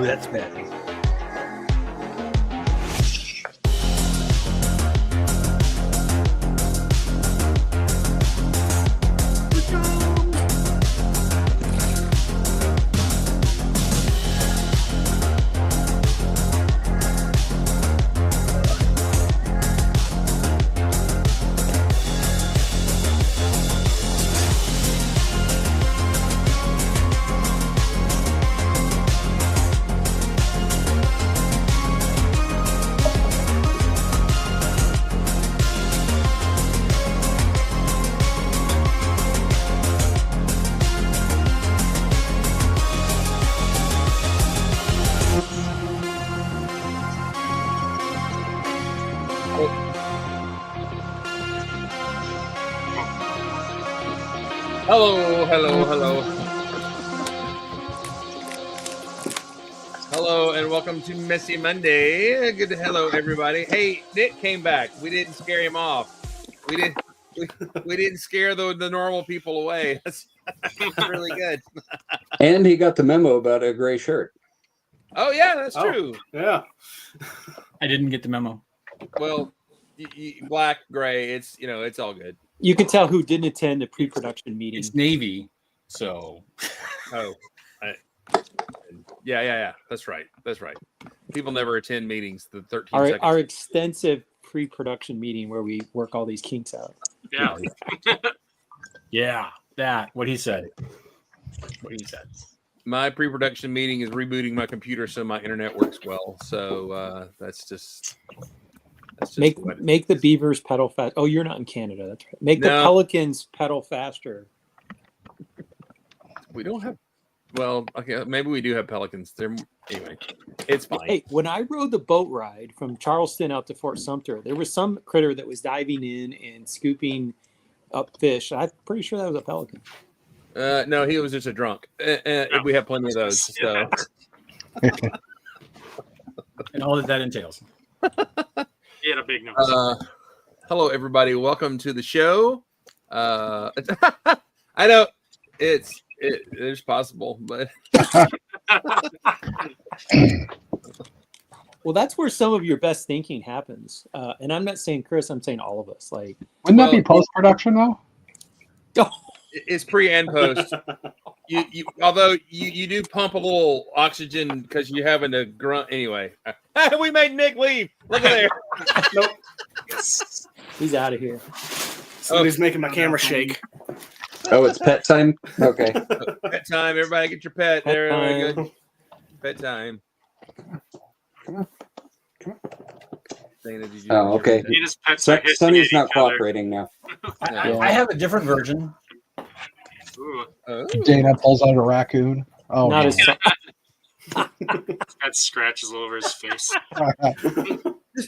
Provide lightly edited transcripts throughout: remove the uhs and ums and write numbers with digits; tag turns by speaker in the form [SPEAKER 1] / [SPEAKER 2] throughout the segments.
[SPEAKER 1] that's bad.
[SPEAKER 2] Hello, and welcome to Messy Monday. Good hello, everybody. Hey, Nick came back. We didn't scare him off. We didn't scare the normal people away. That's really good.
[SPEAKER 3] And he got the memo about a gray shirt.
[SPEAKER 2] Oh yeah, that's true.
[SPEAKER 4] Yeah.
[SPEAKER 1] I didn't get the memo.
[SPEAKER 2] Well, black, gray. It's it's all good.
[SPEAKER 5] You can tell who didn't attend the pre-production meeting.
[SPEAKER 1] It's Navy, so.
[SPEAKER 2] Oh, yeah. That's right. People never attend meetings. The 13 seconds.
[SPEAKER 5] Our extensive pre-production meeting where we work all these kinks out.
[SPEAKER 6] Yeah.
[SPEAKER 1] Yeah, what he said.
[SPEAKER 2] My pre-production meeting is rebooting my computer so my internet works well. So that's just
[SPEAKER 5] make the Beavers pedal fast. Oh, you're not in Canada. That's right. Make the Pelicans pedal faster.
[SPEAKER 2] We don't have. Well, okay, maybe we do have Pelicans. Anyway, it's fine.
[SPEAKER 5] Hey, when I rode the boat ride from Charleston out to Fort Sumter, there was some critter that was diving in and scooping up fish. I'm pretty sure that was a pelican.
[SPEAKER 2] No, he was just a drunk. We have plenty of those. So.
[SPEAKER 1] And all that entails.
[SPEAKER 6] He had a big nose.
[SPEAKER 2] Hello, everybody. Welcome to the show. I know it's possible, but
[SPEAKER 5] well, that's where some of your best thinking happens. And I'm not saying Chris, I'm saying all of us. Like,
[SPEAKER 7] wouldn't that be post-production though?
[SPEAKER 2] It's pre and post. Although you do pump a little oxygen because you're having to grunt anyway. We made Nick leave. Look at there.
[SPEAKER 4] Nope.
[SPEAKER 5] He's out of here.
[SPEAKER 4] Somebody's making my camera shake.
[SPEAKER 3] Oh, it's pet time? Okay.
[SPEAKER 2] Pet time. Everybody get your pet. There, good. Pet time.
[SPEAKER 3] Come on.
[SPEAKER 2] Dana, did you
[SPEAKER 3] okay. Sonny's not cooperating now.
[SPEAKER 1] I have a different version.
[SPEAKER 6] Ooh.
[SPEAKER 7] Dana pulls out a raccoon. Oh,
[SPEAKER 5] not
[SPEAKER 7] no.
[SPEAKER 6] Got scratches all over his face.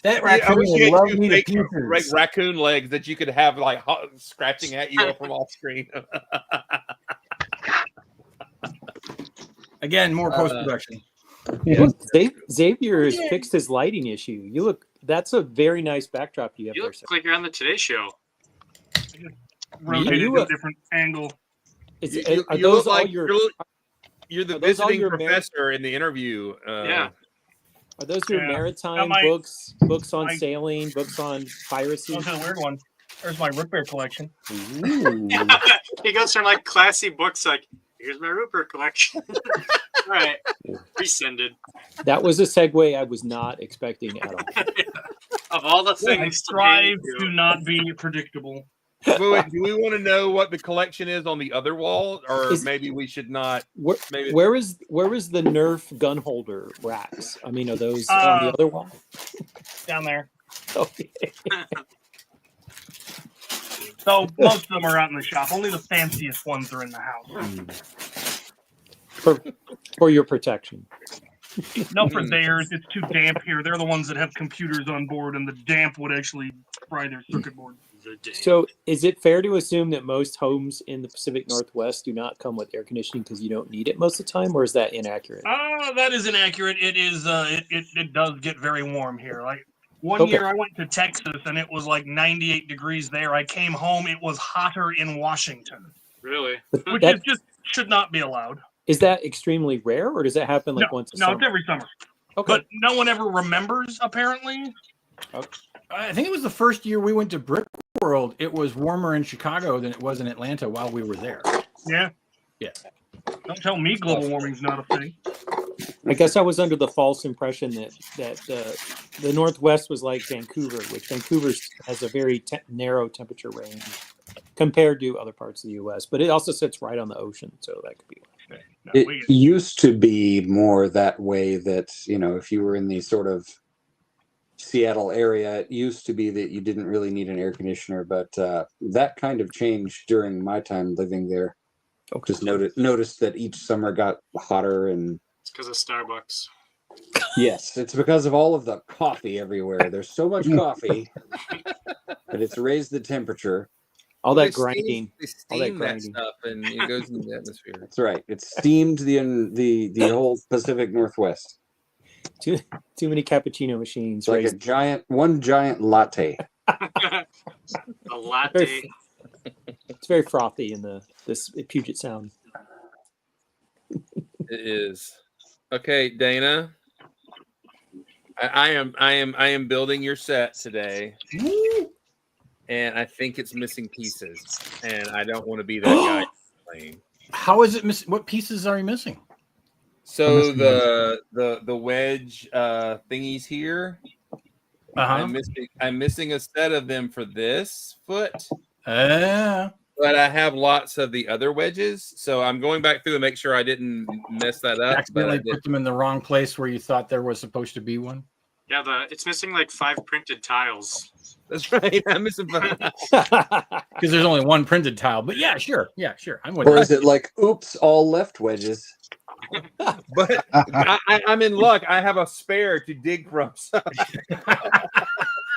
[SPEAKER 1] That
[SPEAKER 2] I wish you
[SPEAKER 1] love
[SPEAKER 2] had
[SPEAKER 1] me
[SPEAKER 2] two
[SPEAKER 1] to
[SPEAKER 2] fake raccoon legs that you could have like scratching at you from off screen.
[SPEAKER 1] Again, more post-production.
[SPEAKER 5] Yeah. Xavier has fixed his lighting issue. That's a very nice backdrop you have
[SPEAKER 6] You
[SPEAKER 5] there.
[SPEAKER 6] look like you're on the Today Show.
[SPEAKER 8] Rotated to a different angle.
[SPEAKER 2] Are those all your? You're the visiting professor in the interview.
[SPEAKER 6] Yeah.
[SPEAKER 5] Are those your maritime books on sailing, books on piracy?
[SPEAKER 8] Those are the weird ones. There's my root beer collection.
[SPEAKER 6] He goes from like classy books like, here's my root beer collection. Right. Rescinded.
[SPEAKER 5] That was a segue I was not expecting at all.
[SPEAKER 6] Of all the things
[SPEAKER 8] I strive to not be predictable.
[SPEAKER 2] Do we want to know what the collection is on the other wall, or maybe we should not?
[SPEAKER 5] Where is the Nerf gun holder racks? I mean, are those on the other wall?
[SPEAKER 8] Down there.
[SPEAKER 5] Okay.
[SPEAKER 8] So most of them are out in the shop. Only the fanciest ones are in the house.
[SPEAKER 5] For your protection.
[SPEAKER 8] No, for theirs. It's too damp here. They're the ones that have computers on board, and the damp would actually fry their circuit board.
[SPEAKER 5] So is it fair to assume that most homes in the Pacific Northwest do not come with air conditioning because you don't need it most of the time, or is that inaccurate?
[SPEAKER 8] That is inaccurate. It is. It does get very warm here. Like one year I went to Texas and it was like 98 degrees there. I came home, it was hotter in Washington.
[SPEAKER 6] Really?
[SPEAKER 8] Which is just should not be allowed.
[SPEAKER 5] Is that extremely rare, or does that happen like once a
[SPEAKER 8] No,
[SPEAKER 5] summer?
[SPEAKER 8] it's every summer.
[SPEAKER 5] Okay.
[SPEAKER 8] But no one ever remembers, apparently.
[SPEAKER 1] I think it was the first year we went to Brick World. It was warmer in Chicago than it was in Atlanta while we were there.
[SPEAKER 8] Yeah.
[SPEAKER 1] Yeah.
[SPEAKER 8] Don't tell me global warming's not a thing.
[SPEAKER 5] I guess I was under the false impression that the Northwest was like Vancouver, which Vancouver has a very narrow temperature range compared to other parts of the U.S. But it also sits right on the ocean, so that could be.
[SPEAKER 8] No,
[SPEAKER 3] It
[SPEAKER 8] we-
[SPEAKER 3] used to be more that way that, if you were in the sort of Seattle area, it used to be that you didn't really need an air conditioner, but that kind of changed during my time living there.
[SPEAKER 5] Okay.
[SPEAKER 3] Just noticed that each summer got hotter, and
[SPEAKER 6] It's because of Starbucks.
[SPEAKER 3] yes, it's because of all of the coffee everywhere. There's so much coffee that it's raised the temperature.
[SPEAKER 5] All
[SPEAKER 2] They
[SPEAKER 5] that
[SPEAKER 2] steam-
[SPEAKER 5] grinding.
[SPEAKER 2] They
[SPEAKER 5] all that
[SPEAKER 2] steam that
[SPEAKER 5] grinding.
[SPEAKER 2] stuff and it goes into the atmosphere.
[SPEAKER 3] That's right. It's steamed the whole Pacific Northwest.
[SPEAKER 5] Too many cappuccino machines.
[SPEAKER 3] It's like
[SPEAKER 5] raised-
[SPEAKER 3] one giant latte.
[SPEAKER 6] A latte.
[SPEAKER 5] It's very frothy in this Puget Sound.
[SPEAKER 2] It is. Okay, Dana. I am building your set today. And I think it's missing pieces. And I don't want to be that guy playing.
[SPEAKER 1] How is it missing? What pieces are you missing?
[SPEAKER 2] So
[SPEAKER 7] missing
[SPEAKER 2] the wedge thingies here.
[SPEAKER 1] Uh-huh.
[SPEAKER 2] I'm missing a set of them for this foot.
[SPEAKER 1] Uh,
[SPEAKER 2] But I have lots of the other wedges, so I'm going back through to make sure I didn't mess that up. But I
[SPEAKER 1] accidentally
[SPEAKER 2] did.
[SPEAKER 1] put them in the wrong place where you thought there was supposed to be one.
[SPEAKER 6] Yeah, it's missing like 5 printed tiles.
[SPEAKER 2] That's right. I'm missing.
[SPEAKER 1] Because there's only one printed tile. But yeah, sure. I'm with
[SPEAKER 3] Or
[SPEAKER 1] that.
[SPEAKER 3] is it like, oops, all left wedges?
[SPEAKER 2] But I'm in luck. I have a spare to dig from. So.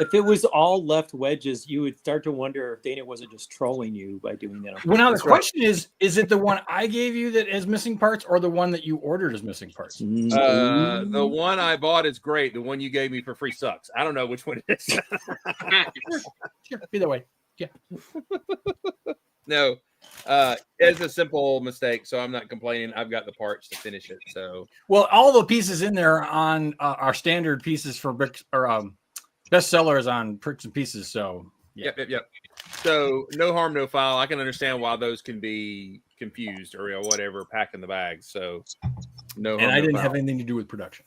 [SPEAKER 5] If it was all left wedges, you would start to wonder if Dana wasn't just trolling you by doing that.
[SPEAKER 1] Well, now the
[SPEAKER 2] That's right.
[SPEAKER 1] question is it the one I gave you that has missing parts or the one that you ordered is missing parts?
[SPEAKER 2] The one I bought is great. The one you gave me for free sucks. I don't know which one it is.
[SPEAKER 1] Sure, either way.
[SPEAKER 2] No, it's a simple mistake, so I'm not complaining. I've got the parts to finish it. So
[SPEAKER 1] Well, all the pieces in there on our standard pieces for bricks or bestsellers on Bricks and Pieces. So yeah.
[SPEAKER 2] Yep. So no harm, no foul. I can understand why those can be confused or whatever, packing the bags. So no harm,
[SPEAKER 1] And I
[SPEAKER 2] no
[SPEAKER 1] didn't
[SPEAKER 2] foul.
[SPEAKER 1] have anything to do with production.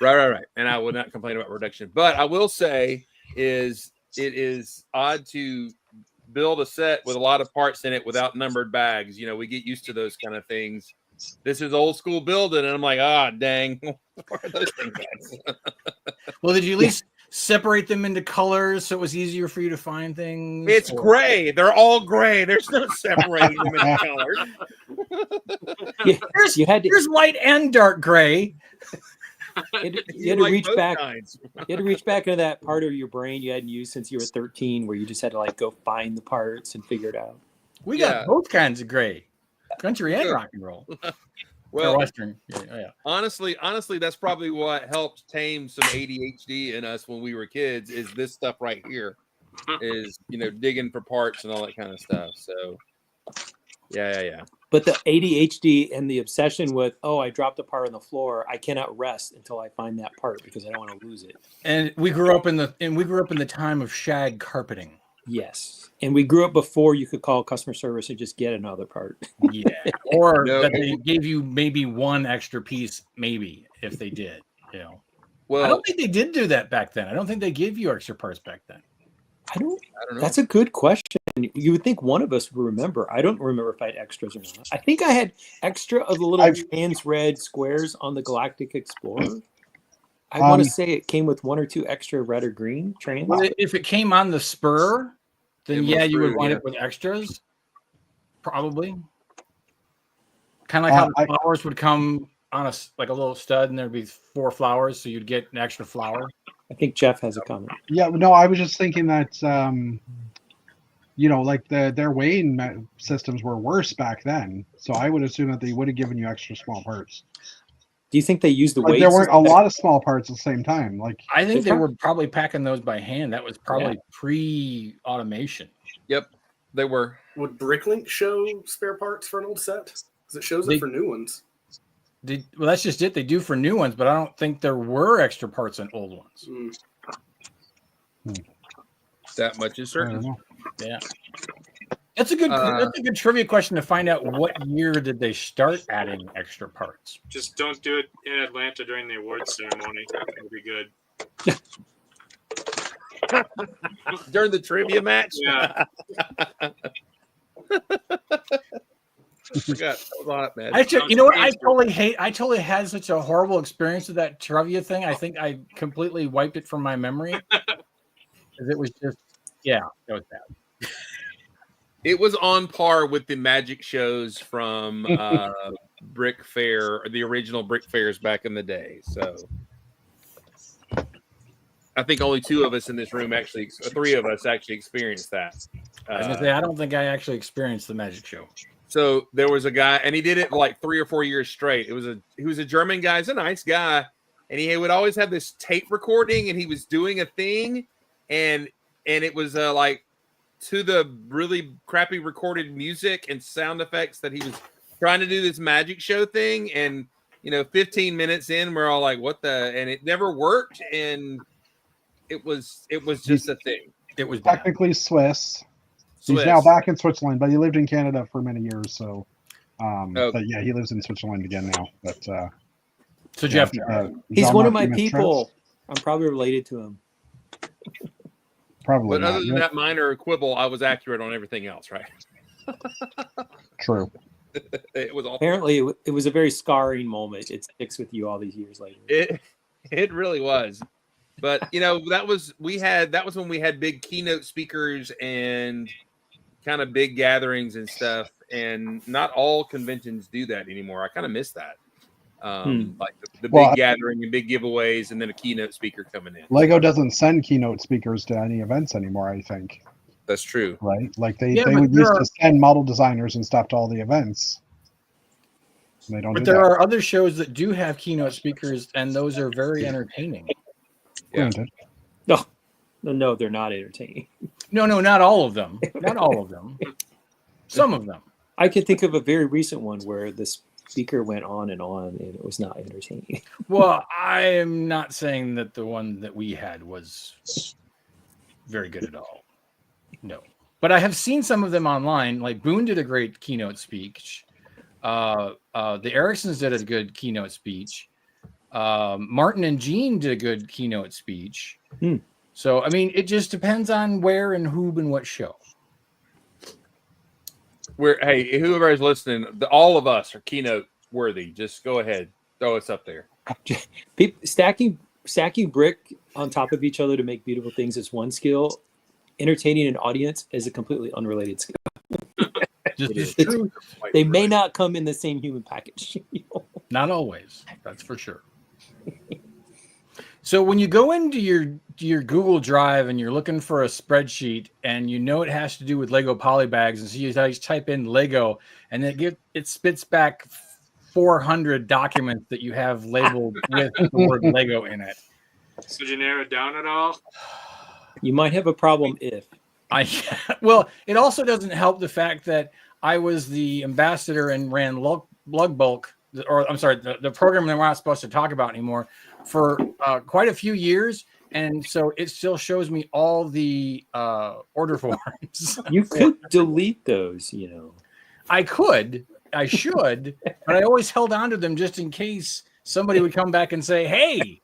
[SPEAKER 2] Right. And I will not complain about production. But I will say it is odd to build a set with a lot of parts in it without numbered bags. We get used to those kind of things. This is old school building, and I'm like, dang, where are those things at?
[SPEAKER 1] Well, did you at least separate them into colors so it was easier for you to find things?
[SPEAKER 2] It's
[SPEAKER 1] Or-
[SPEAKER 2] gray. They're all gray. There's no separating them in colors.
[SPEAKER 1] Here's,
[SPEAKER 5] You had to,
[SPEAKER 1] here's light and dark gray.
[SPEAKER 5] you had to
[SPEAKER 2] like
[SPEAKER 5] reach
[SPEAKER 2] both
[SPEAKER 5] back.
[SPEAKER 2] kinds.
[SPEAKER 5] You had to reach back into that part of your brain you hadn't used since you were 13, where you just had to like go find the parts and figure it out.
[SPEAKER 1] We
[SPEAKER 2] Yeah.
[SPEAKER 1] got both kinds of gray, country and
[SPEAKER 2] Good.
[SPEAKER 1] rock and roll. Or
[SPEAKER 2] Well,
[SPEAKER 1] Western. Yeah.
[SPEAKER 2] honestly, that's probably what helped tame some ADHD in us when we were kids. Is this stuff right here? Is digging for parts and all that kind of stuff. So, yeah.
[SPEAKER 5] But the ADHD and the obsession with, I dropped a part on the floor, I cannot rest until I find that part because I don't want to lose it.
[SPEAKER 1] And we grew up in the time of shag carpeting.
[SPEAKER 5] Yes. And we grew up before you could call customer service and just get another part.
[SPEAKER 1] Yeah. Or
[SPEAKER 2] No.
[SPEAKER 1] that they gave you maybe one extra piece, maybe if they did. I
[SPEAKER 2] Well,
[SPEAKER 1] don't think they did do that back then. I don't think they gave you extra parts back then.
[SPEAKER 5] I don't
[SPEAKER 2] know.
[SPEAKER 5] That's a good question. You would think one of us would remember. I don't remember if I had extras or not. I think I had extra of the little trans red squares on the Galactic Explorer. I want to say it came with one or two extra red or green trans.
[SPEAKER 1] Well, if it came on the spur, then
[SPEAKER 2] It
[SPEAKER 1] yeah,
[SPEAKER 2] was
[SPEAKER 1] you would
[SPEAKER 2] true,
[SPEAKER 1] want
[SPEAKER 2] yeah.
[SPEAKER 1] it with extras. Probably. Kind of like how the flowers would come on like a little stud, and there'd be 4 flowers, so you'd get an extra flower.
[SPEAKER 5] I think Jeff has a comment.
[SPEAKER 7] Yeah, no, I was just thinking that like their weighing systems were worse back then. So I would assume that they would have given you extra small parts.
[SPEAKER 5] Do you think they used the
[SPEAKER 7] But
[SPEAKER 5] weight?
[SPEAKER 7] there weren't a lot of small parts at the same time. Like
[SPEAKER 1] I think they were probably packing those by hand. That was probably pre-automation.
[SPEAKER 2] Yep, they were.
[SPEAKER 4] Would Bricklink show spare parts for an old set? Because it shows
[SPEAKER 1] They-
[SPEAKER 4] it for new ones.
[SPEAKER 1] well, that's just it. They do for new ones, but I don't think there were extra parts on old ones.
[SPEAKER 2] That much is
[SPEAKER 7] I don't
[SPEAKER 2] certain.
[SPEAKER 7] know.
[SPEAKER 1] Yeah. That's a good trivia question to find out what year did they start adding extra parts.
[SPEAKER 6] Just don't do it in Atlanta during the awards ceremony. It'll be good.
[SPEAKER 2] During the trivia match.
[SPEAKER 6] Yeah.
[SPEAKER 2] Forgot a lot, man.
[SPEAKER 1] Actually, you know what? I totally had such a horrible experience with that trivia thing. I think I completely wiped it from my memory. Because it was just, it was bad.
[SPEAKER 2] It was on par with the magic shows from Brick Fair, or the original Brick Fairs back in the day. So I think only three of us actually experienced that.
[SPEAKER 1] I was gonna say, I don't think I actually experienced the magic show.
[SPEAKER 2] So there was a guy, and he did it like 3 or 4 years straight. He was a German guy. He's a nice guy, and he would always have this tape recording, and he was doing a thing, and it was like to the really crappy recorded music and sound effects that he was trying to do this magic show thing. And 15 minutes in, we're all like, "What the?" And it never worked, and it was just a thing.
[SPEAKER 1] It was bad.
[SPEAKER 7] Technically Swiss. He's now back in Switzerland, but he lived in Canada for many years. So, but yeah, he lives in Switzerland again now. But
[SPEAKER 1] so Jeff,
[SPEAKER 5] he's one of my people. I'm probably related to him.
[SPEAKER 7] Probably.
[SPEAKER 2] But other than that minor quibble, I was accurate on everything else, right?
[SPEAKER 7] True.
[SPEAKER 2] It was all.
[SPEAKER 5] Apparently, it was a very scarring moment. It sticks with you all these years later.
[SPEAKER 2] It really was. But that was when we had big keynote speakers and kind of big gatherings and stuff, and not all conventions do that anymore. I kind of miss that. Like the big gathering and big giveaways, and then a keynote speaker coming in.
[SPEAKER 7] Lego doesn't send keynote speakers to any events anymore, I think.
[SPEAKER 2] That's true.
[SPEAKER 7] Right? Like they would used to send model designers and stuff to all the events. They don't.
[SPEAKER 1] But there are other shows that do have keynote speakers, and those are very entertaining.
[SPEAKER 2] Yeah.
[SPEAKER 5] No, they're not entertaining.
[SPEAKER 1] No, not all of them. Not all of them. Some of them.
[SPEAKER 5] I can think of a very recent one where the speaker went on, and it was not entertaining.
[SPEAKER 1] Well, I am not saying that the one that we had was very good at all. No. But I have seen some of them online. Like Boone did a great keynote speech. The Ericksons did a good keynote speech. Martin and Gene did a good keynote speech. So, I mean, it just depends on where and who and what show.
[SPEAKER 2] Hey, whoever is listening, all of us are keynote worthy. Just go ahead, throw us up there.
[SPEAKER 5] Stacking brick on top of each other to make beautiful things is one skill. Entertaining an audience is a completely unrelated skill. They may not come in the same human package.
[SPEAKER 1] Not always. That's for sure. So when you go into your Google Drive and you're looking for a spreadsheet and it has to do with Lego polybags, and so you type in Lego and it spits back 400 documents that you have labeled with the word Lego in it.
[SPEAKER 6] So did you narrow it down at all?
[SPEAKER 5] You might have a problem if.
[SPEAKER 1] Well, it also doesn't help the fact that I was the ambassador and ran Lug Bulk, or I'm sorry, the program that we're not supposed to talk about anymore, for quite a few years, and so it still shows me all the order forms.
[SPEAKER 5] You could delete those,
[SPEAKER 1] I should, but I always held on to them just in case somebody would come back and say, "Hey,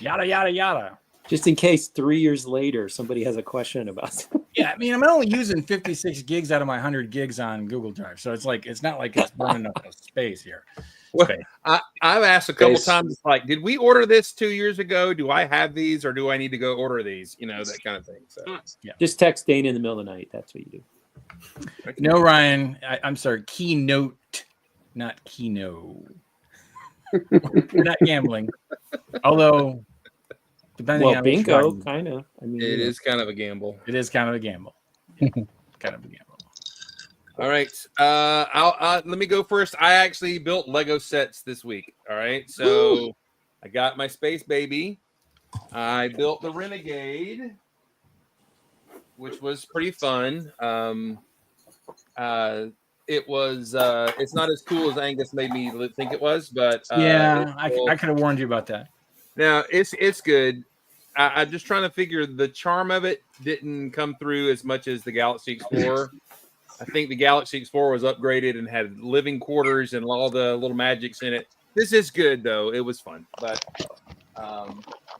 [SPEAKER 1] yada yada yada."
[SPEAKER 5] Just in case 3 years later somebody has a question about something.
[SPEAKER 1] Yeah, I mean, I'm only using 56 gigs out of my 100 gigs on Google Drive, so it's not like it's burning up space here.
[SPEAKER 2] Well, I've asked a couple times, like, did we order this 2 years ago? Do I have these, or do I need to go order these? That kind of thing. So,
[SPEAKER 1] yeah.
[SPEAKER 5] Just text Dana in the middle of the night. That's what you do.
[SPEAKER 1] No, Ryan. I'm sorry. Keynote, not Keyno. We're not gambling. Although, depending on
[SPEAKER 5] bingo, kind of. I mean,
[SPEAKER 2] it is kind of a gamble.
[SPEAKER 1] It is kind of a gamble. Yeah, kind of a gamble.
[SPEAKER 2] All right. Let me go first. I actually built Lego sets this week. All right. So I got my Space Baby. I built the Renegade, which was pretty fun. it was. It's not as cool as Angus made me think it was, but
[SPEAKER 1] Yeah,
[SPEAKER 2] cool.
[SPEAKER 1] I could have warned you about that.
[SPEAKER 2] Now it's good. I'm just trying to figure the charm of it didn't come through as much as the Galaxy Explorer. I think the Galaxy Explorer was upgraded and had living quarters and all the little magics in it. This is good though. It was fun, but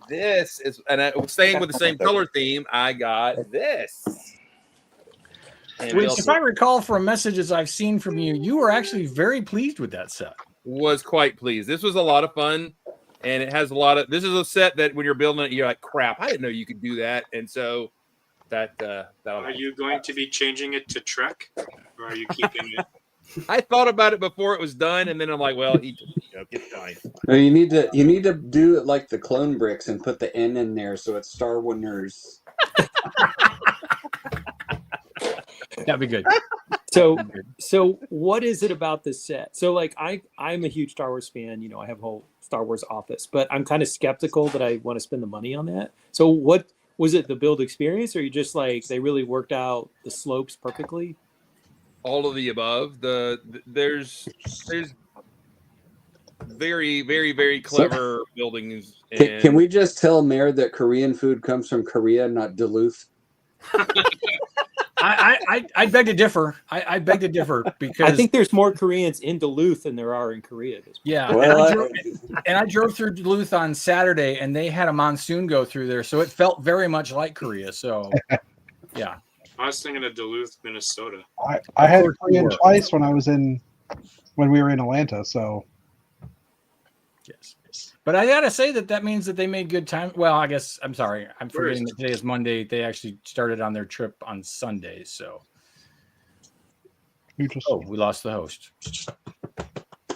[SPEAKER 2] this is, and I was staying with the same color theme. I got this. And
[SPEAKER 1] Which, if I recall from messages I've seen from you, you were actually very pleased with that set.
[SPEAKER 2] Was quite pleased. This was a lot of fun, and it has a lot of. This is a set that when you're building it, you're like, "Crap, I didn't know you could do that." And so that.
[SPEAKER 6] Are you going to be changing it to Trek, or are you keeping it?
[SPEAKER 2] I thought about it before it was done, and then I'm like, "Well, get fine."
[SPEAKER 3] No, you need to do it like the clone bricks and put the N in there so it's Star Wars.
[SPEAKER 1] That'd be good.
[SPEAKER 5] So what is it about this set? So like I'm a huge Star Wars fan, you know, I have a whole Star Wars office, but I'm kind of skeptical that I want to spend the money on that. So what was it, the build experience, or you just like they really worked out the slopes perfectly?
[SPEAKER 2] All of the above. There's very, very, very clever buildings. And
[SPEAKER 3] Can we just tell Mayor that Korean food comes from Korea, not Duluth?
[SPEAKER 1] I beg to differ. I beg to differ because
[SPEAKER 5] I think there's more Koreans in Duluth than there are in Korea.
[SPEAKER 1] Yeah,
[SPEAKER 3] Well,
[SPEAKER 1] and I drove through Duluth on Saturday, and they had a monsoon go through there, so it felt very much like Korea. So, yeah.
[SPEAKER 6] I was thinking of Duluth, Minnesota.
[SPEAKER 7] I had Korean twice when we were in Atlanta. So
[SPEAKER 1] Yes. But I gotta say that means that they made good time. Well, I guess I'm sorry, I'm forgetting that today is Monday. They actually started on their trip on Sunday. So,
[SPEAKER 7] you just
[SPEAKER 1] we lost the host.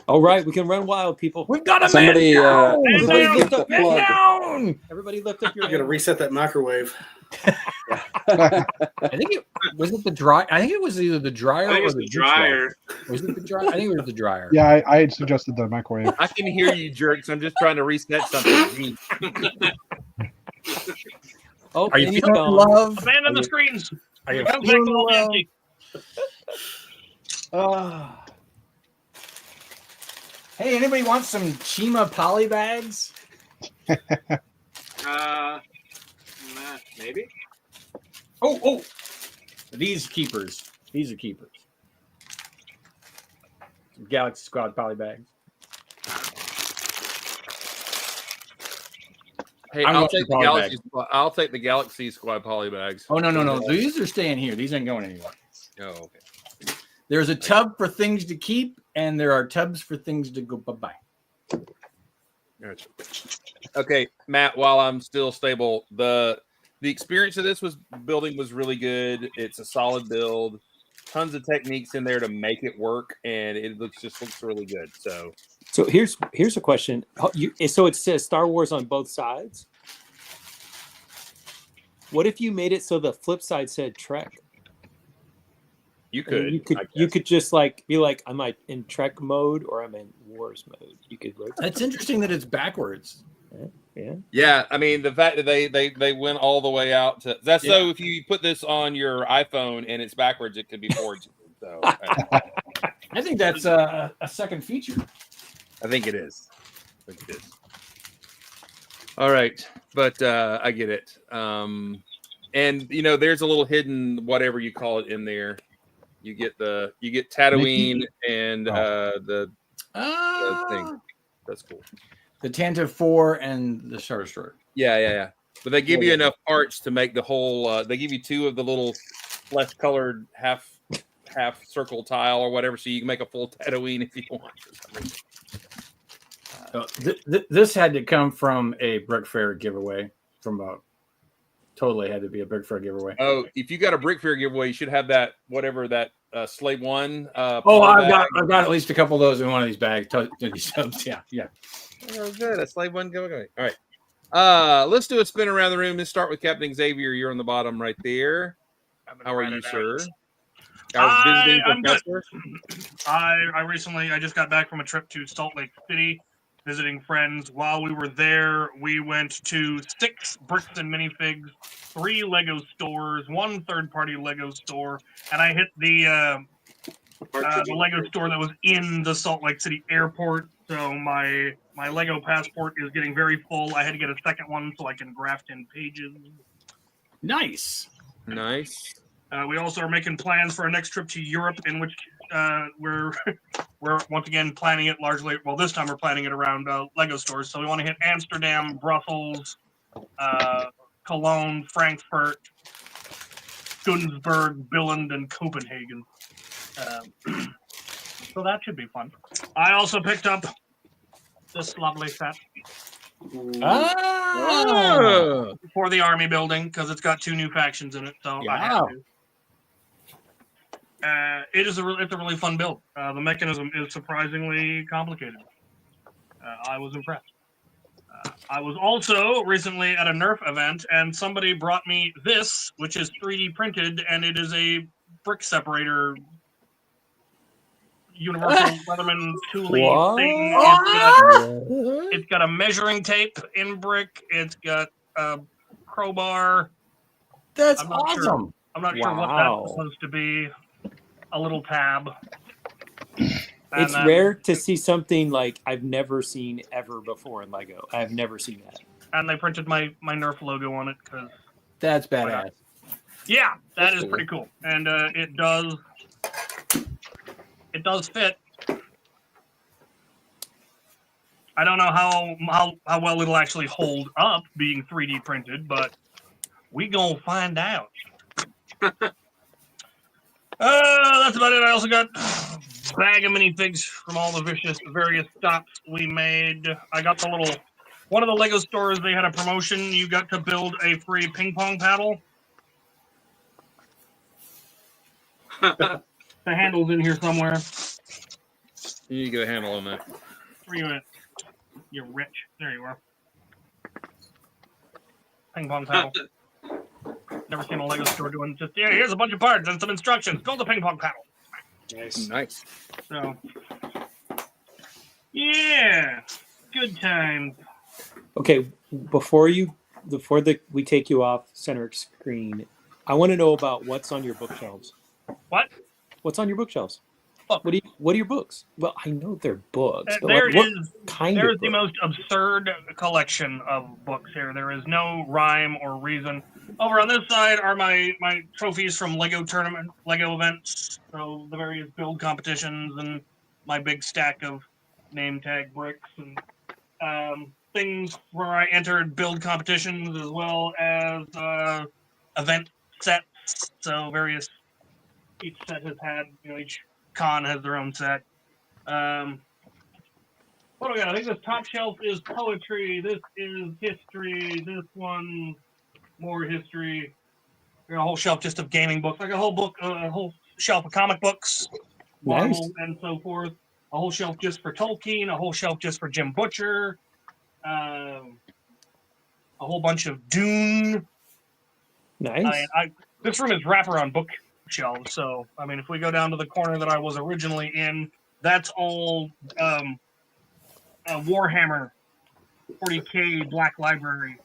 [SPEAKER 5] All right, we can run wild, people.
[SPEAKER 1] We've got a
[SPEAKER 3] somebody
[SPEAKER 5] Everybody
[SPEAKER 3] get
[SPEAKER 5] lift
[SPEAKER 3] the
[SPEAKER 5] up your
[SPEAKER 3] plug.
[SPEAKER 5] hand. Everybody lift up your
[SPEAKER 4] I gotta
[SPEAKER 5] hand.
[SPEAKER 4] reset that microwave.
[SPEAKER 1] I think it was the dry. I think it was either the dryer
[SPEAKER 6] I think
[SPEAKER 1] or
[SPEAKER 6] it's
[SPEAKER 1] the
[SPEAKER 6] the dryer.
[SPEAKER 1] Was it the dryer? I think it was the dryer.
[SPEAKER 7] yeah, I had suggested the microwave.
[SPEAKER 2] I can hear you, jerks. I'm just trying to reset something.
[SPEAKER 5] Oh,
[SPEAKER 1] Are you
[SPEAKER 5] and he's
[SPEAKER 1] feeling
[SPEAKER 5] gone.
[SPEAKER 1] love?
[SPEAKER 8] Abandon the screens.
[SPEAKER 1] Are you
[SPEAKER 8] Come back
[SPEAKER 1] feeling
[SPEAKER 8] to all
[SPEAKER 1] love?
[SPEAKER 8] empty.
[SPEAKER 1] Hey, anybody want some Chima poly bags?
[SPEAKER 6] Maybe.
[SPEAKER 1] Oh, these keepers. These are keepers. Some Galaxy Squad poly bags.
[SPEAKER 2] Hey,
[SPEAKER 1] I'm
[SPEAKER 2] I'll
[SPEAKER 1] going
[SPEAKER 2] take
[SPEAKER 1] for
[SPEAKER 2] the
[SPEAKER 1] poly
[SPEAKER 2] Galaxy.
[SPEAKER 1] bags.
[SPEAKER 2] I'll take the Galaxy Squad poly bags.
[SPEAKER 1] Oh no. These are staying here. These ain't going anywhere.
[SPEAKER 2] Oh, okay.
[SPEAKER 1] There's a tub for things to keep, and there are tubs for things to go bye-bye.
[SPEAKER 2] Gotcha. Okay, Matt. While I'm still stable, the experience of this building was really good. It's a solid build. Tons of techniques in there to make it work, and it looks really good.
[SPEAKER 5] So here's a question. So it says Star Wars on both sides. What if you made it so the flip side said Trek?
[SPEAKER 2] You
[SPEAKER 5] I mean,
[SPEAKER 2] could.
[SPEAKER 5] you could just like be like, am I in Trek mode or I'm in Wars mode? You could rotate.
[SPEAKER 1] It's interesting that it's backwards.
[SPEAKER 5] Yeah.
[SPEAKER 2] Yeah, I mean the fact that they went all the way out to that's
[SPEAKER 1] Yeah.
[SPEAKER 2] so if you put this on your iPhone and it's backwards, it could be forwards. So
[SPEAKER 1] I think that's a second feature.
[SPEAKER 2] I think it is. All right, but I get it. And there's a little hidden whatever you call it in there. You get Tatooine and the thing. That's cool.
[SPEAKER 1] The Tantive 4 and the Star Destroyer.
[SPEAKER 2] Yeah. But they give you enough parts to make the whole. They give you two of the little flesh colored half circle tile or whatever, so you can make a full Tatooine if you want.
[SPEAKER 1] This had to come from a Brick Fair giveaway. Totally had to be a Brick Fair giveaway.
[SPEAKER 2] Oh, if you got a Brick Fair giveaway, you should have that Slave One.
[SPEAKER 1] I've got at least a couple of those in one of these bags. Yeah.
[SPEAKER 2] Oh, good. A Slave One giveaway. All right. Let's do a spin around the room. Let's start with Captain Xavier. You're on the bottom right there. How are you, sir?
[SPEAKER 8] I'm good. I just got back from a trip to Salt Lake City, visiting friends. While we were there, we went to 6 bricks and minifigs, 3 Lego stores, 1 third-party Lego store, and I hit the the Lego store that was in the Salt Lake City airport. So my Lego passport is getting very full. I had to get a second one so I can graft in pages.
[SPEAKER 1] Nice.
[SPEAKER 2] Nice.
[SPEAKER 8] We also are making plans for our next trip to Europe, in which we're once again planning it largely. Well, this time we're planning it around Lego stores. So we want to hit Amsterdam, Brussels, Cologne, Frankfurt, Gunzburg, Billund, and Copenhagen. So that should be fun. I also picked up this lovely set
[SPEAKER 1] Oh.
[SPEAKER 8] for the army building because it's got 2 new factions in it. So I had to. It's a really fun build. The mechanism is surprisingly complicated. I was impressed. I was also recently at a Nerf event, and somebody brought me this, which is 3D printed, and it is a brick separator, universal Leatherman tooling thing. It's got a measuring tape in brick. It's got a crowbar.
[SPEAKER 1] That's awesome.
[SPEAKER 8] I'm not sure what that's supposed to be. A little tab.
[SPEAKER 5] It's rare to see something like I've never seen ever before in Lego. I've never seen that.
[SPEAKER 8] And they printed my Nerf logo on it because
[SPEAKER 1] that's badass.
[SPEAKER 8] Yeah, that is pretty cool, and it does fit. I don't know how well it'll actually hold up being 3D printed, but we gonna find out. That's about it. I also got a bag of minifigs from all the various stops we made. I got one of the Lego stores, they had a promotion. You got to build a free ping pong paddle. The handle's in here somewhere.
[SPEAKER 2] You need to get a handle on that.
[SPEAKER 8] Where you at? You're rich. There you are. Ping pong paddle. Never seen a Lego store doing just, here's a bunch of parts and some instructions. Build a ping pong paddle.
[SPEAKER 2] Nice.
[SPEAKER 8] So, yeah, good time.
[SPEAKER 5] Okay, before we take you off center screen, I want to know about what's on your bookshelves.
[SPEAKER 8] What?
[SPEAKER 5] What's on your bookshelves?
[SPEAKER 8] Look.
[SPEAKER 5] What are your books? Well, I know they're books. But
[SPEAKER 8] There's
[SPEAKER 5] the
[SPEAKER 8] most absurd collection of books here. There is no rhyme or reason. Over on this side are my trophies from Lego tournament, Lego events, so the various build competitions, and my big stack of name tag bricks and things where I entered build competitions as well as event sets. So each set has had, each con has their own set. What do we got? I think this top shelf is poetry. This is history. This one, more history. There's a whole shelf just of gaming books, like a whole shelf of comic books, Marvel, and so forth. A whole shelf just for Tolkien. A whole shelf just for Jim Butcher. A whole bunch of Dune.
[SPEAKER 5] Nice.
[SPEAKER 8] This room is wraparound bookshelves, so I mean, if we go down to the corner that I was originally in, that's all Warhammer 40K Black Library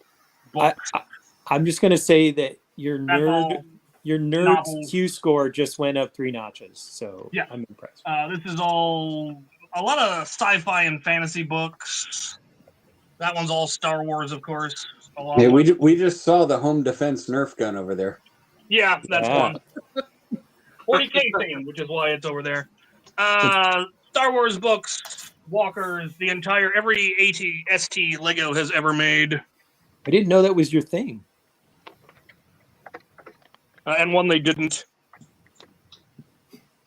[SPEAKER 8] books.
[SPEAKER 5] I'm just gonna say that your
[SPEAKER 8] novels.
[SPEAKER 5] Q score just went up 3 notches, so
[SPEAKER 8] yeah.
[SPEAKER 5] I'm impressed.
[SPEAKER 8] This is all a lot of sci-fi and fantasy books. That one's all Star Wars, of course.
[SPEAKER 3] Yeah, we just saw the home defense Nerf gun over there.
[SPEAKER 8] Yeah, that's one. 40K thing, which is why it's over there. Star Wars books, walkers, every AT-ST Lego has ever made.
[SPEAKER 5] I didn't know that was your thing.
[SPEAKER 8] And one they didn't.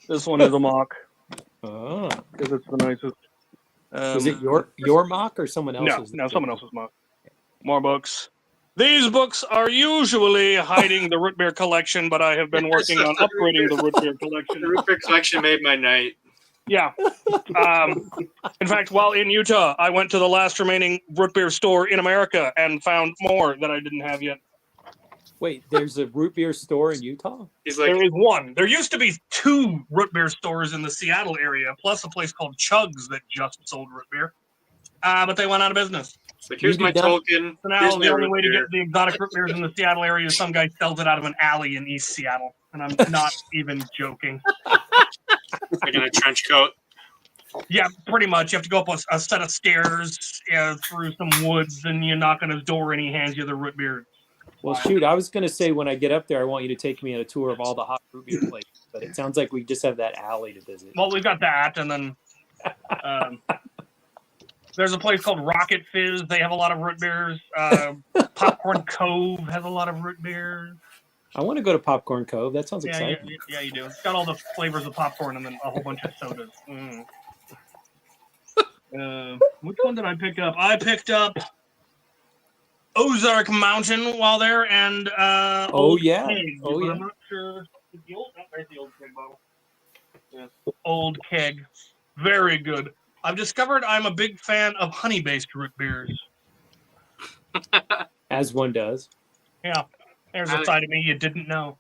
[SPEAKER 8] This one is a mock.
[SPEAKER 5] Oh.
[SPEAKER 8] Because it's the nicest.
[SPEAKER 5] Was it your mock or someone else's?
[SPEAKER 8] No, someone else's mock. More books. These books are usually hiding the root beer collection, but I have been working on upgrading the root beer collection.
[SPEAKER 6] The root beer collection made my night.
[SPEAKER 8] Yeah. In fact, while in Utah, I went to the last remaining root beer store in America and found more that I didn't have yet.
[SPEAKER 5] Wait, there's a root beer store in Utah?
[SPEAKER 8] There is one. There used to be 2 root beer stores in the Seattle area, plus a place called Chugs that just sold root beer. But they went out of business.
[SPEAKER 6] Like, here's my Tolkien.
[SPEAKER 8] So now the only way to get the exotic root beers in the Seattle area is some guy sells it out of an alley in East Seattle. And I'm not even joking.
[SPEAKER 6] Like in a trench coat.
[SPEAKER 8] Yeah, pretty much. You have to go up a set of stairs through some woods, and you knock on his door, and he hands you the root beer.
[SPEAKER 5] Well, shoot, I was going to say when I get up there, I want you to take me on a tour of all the hot root beer places, but it sounds like we just have that alley to visit.
[SPEAKER 8] Well, we've got that, and then there's a place called Rocket Fizz. They have a lot of root beers. Popcorn Cove has a lot of root beers.
[SPEAKER 5] I want to go to Popcorn Cove. That sounds exciting.
[SPEAKER 8] Yeah, you do. It's got all the flavors of popcorn and then a whole bunch of sodas. Which one did I pick up? I picked up Ozark Mountain while there, and Old Keg, but I'm not sure. There's the Old Keg bottle. Yes. Old Keg, very good. I've discovered I'm a big fan of honey-based root beers.
[SPEAKER 5] As one does.
[SPEAKER 8] Yeah, there's a side of me you didn't know.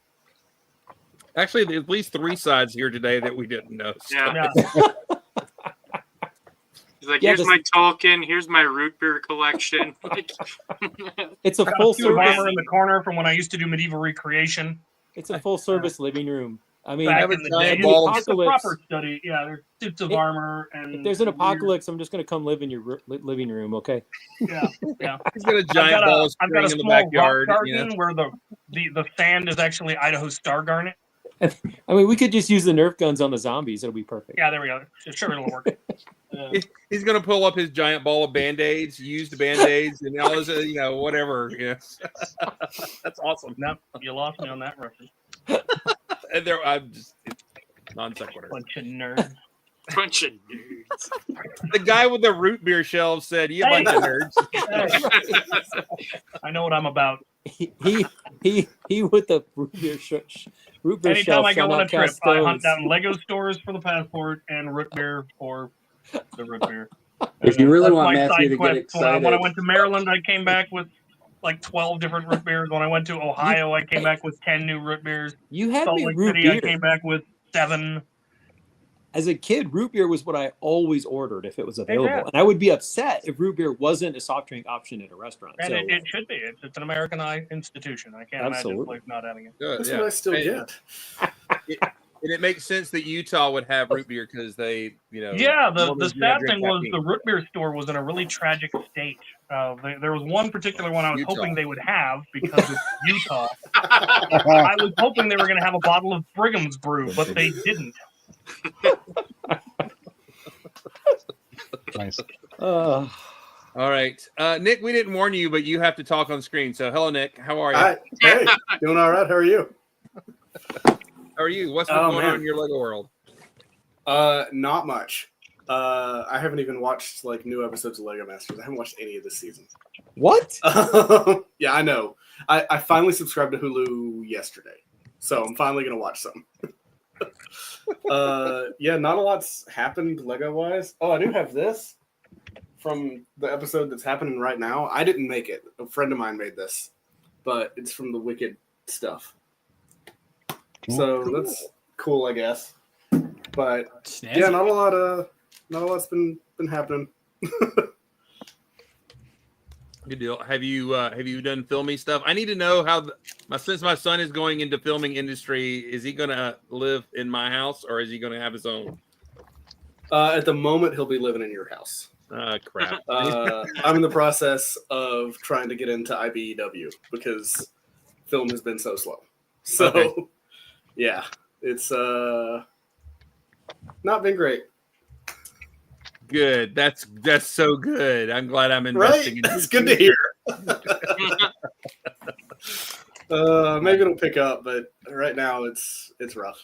[SPEAKER 2] Actually, there's at least 3 sides here today that we didn't know. So.
[SPEAKER 6] Yeah. He's like, here's my Tolkien, here's my root beer collection.
[SPEAKER 5] It's a full service
[SPEAKER 8] in the corner from when I used to do medieval recreation.
[SPEAKER 5] It's a full service living room. I mean,
[SPEAKER 8] it's a proper study. Yeah, there's suits of armor, and
[SPEAKER 5] if there's an apocalypse, I'm just going to come live in your living room, okay?
[SPEAKER 8] Yeah.
[SPEAKER 2] He's got a giant ball of string in the backyard.
[SPEAKER 8] Garden where the sand is actually Idaho star garnet.
[SPEAKER 5] I mean, we could just use the Nerf guns on the zombies. It'll be perfect.
[SPEAKER 8] Yeah, there we go. Sure, it'll work.
[SPEAKER 2] He's going to pull up his giant ball of Band-Aids, used Band-Aids, and all this, whatever. Yes. That's awesome.
[SPEAKER 8] Nope, you lost me on that reference.
[SPEAKER 2] And there, I'm just non sequitur.
[SPEAKER 8] Bunch of nerds.
[SPEAKER 2] The guy with the root beer shelf said, "You bunch of nerds."
[SPEAKER 8] I know what I'm about.
[SPEAKER 5] He with the root beer
[SPEAKER 8] Anytime
[SPEAKER 5] shelf.
[SPEAKER 8] I go on a trip, I hunt down Lego stores for the passport and root beer for the root beer.
[SPEAKER 3] If you really want Matthew to get excited,
[SPEAKER 8] when I went to Maryland, I came back with like 12 different root beers. When I went to Ohio, I came back with 10 new root beers.
[SPEAKER 5] You had
[SPEAKER 8] Salt
[SPEAKER 5] me
[SPEAKER 8] Lake
[SPEAKER 5] root
[SPEAKER 8] City,
[SPEAKER 5] beer.
[SPEAKER 8] I came back with 7.
[SPEAKER 5] As a kid, root beer was what I always ordered if it was available.
[SPEAKER 8] Exactly.
[SPEAKER 5] And I would be upset if root beer wasn't a soft drink option at a restaurant.
[SPEAKER 8] And it should be. It's an Americanized institution. I can't imagine a place not having it.
[SPEAKER 4] That's what I still get.
[SPEAKER 2] And it makes sense that Utah would have root beer because they,
[SPEAKER 8] Yeah, the sad thing was the root beer store was in a really tragic state. There was one particular one I was hoping they would have because it's Utah. I was hoping they were going to have a bottle of Brigham's Brew, but they didn't.
[SPEAKER 7] Nice.
[SPEAKER 2] All right. Nick, we didn't warn you, but you have to talk on screen. So hello, Nick. How are you?
[SPEAKER 4] Hi. Hey, doing all right. How are you?
[SPEAKER 2] How are you? What's going on in your Lego world?
[SPEAKER 4] Not much. I haven't even watched like new episodes of Lego Masters. I haven't watched any of this season.
[SPEAKER 5] What?
[SPEAKER 4] Yeah, I know. I finally subscribed to Hulu yesterday, so I'm finally gonna watch some. Yeah, not a lot's happened Lego wise. Oh, I do have this from the episode that's happening right now. I didn't make it. A friend of mine made this, but it's from the Wicked stuff. So that's cool, I guess. But
[SPEAKER 1] Snazzy.
[SPEAKER 4] yeah, not a lot's been happening.
[SPEAKER 2] Good deal. Have you done filmy stuff? I need to know how since my son is going into filming industry, is he going to live in my house or is he going to have his own?
[SPEAKER 4] At the moment, he'll be living in your house.
[SPEAKER 2] Crap.
[SPEAKER 4] I'm in the process of trying to get into IBEW because film has been so slow. So, yeah, it's not been great.
[SPEAKER 2] Good. That's so good. I'm glad I'm investing in
[SPEAKER 4] That's good to hear. Maybe it'll pick up, but right now it's rough.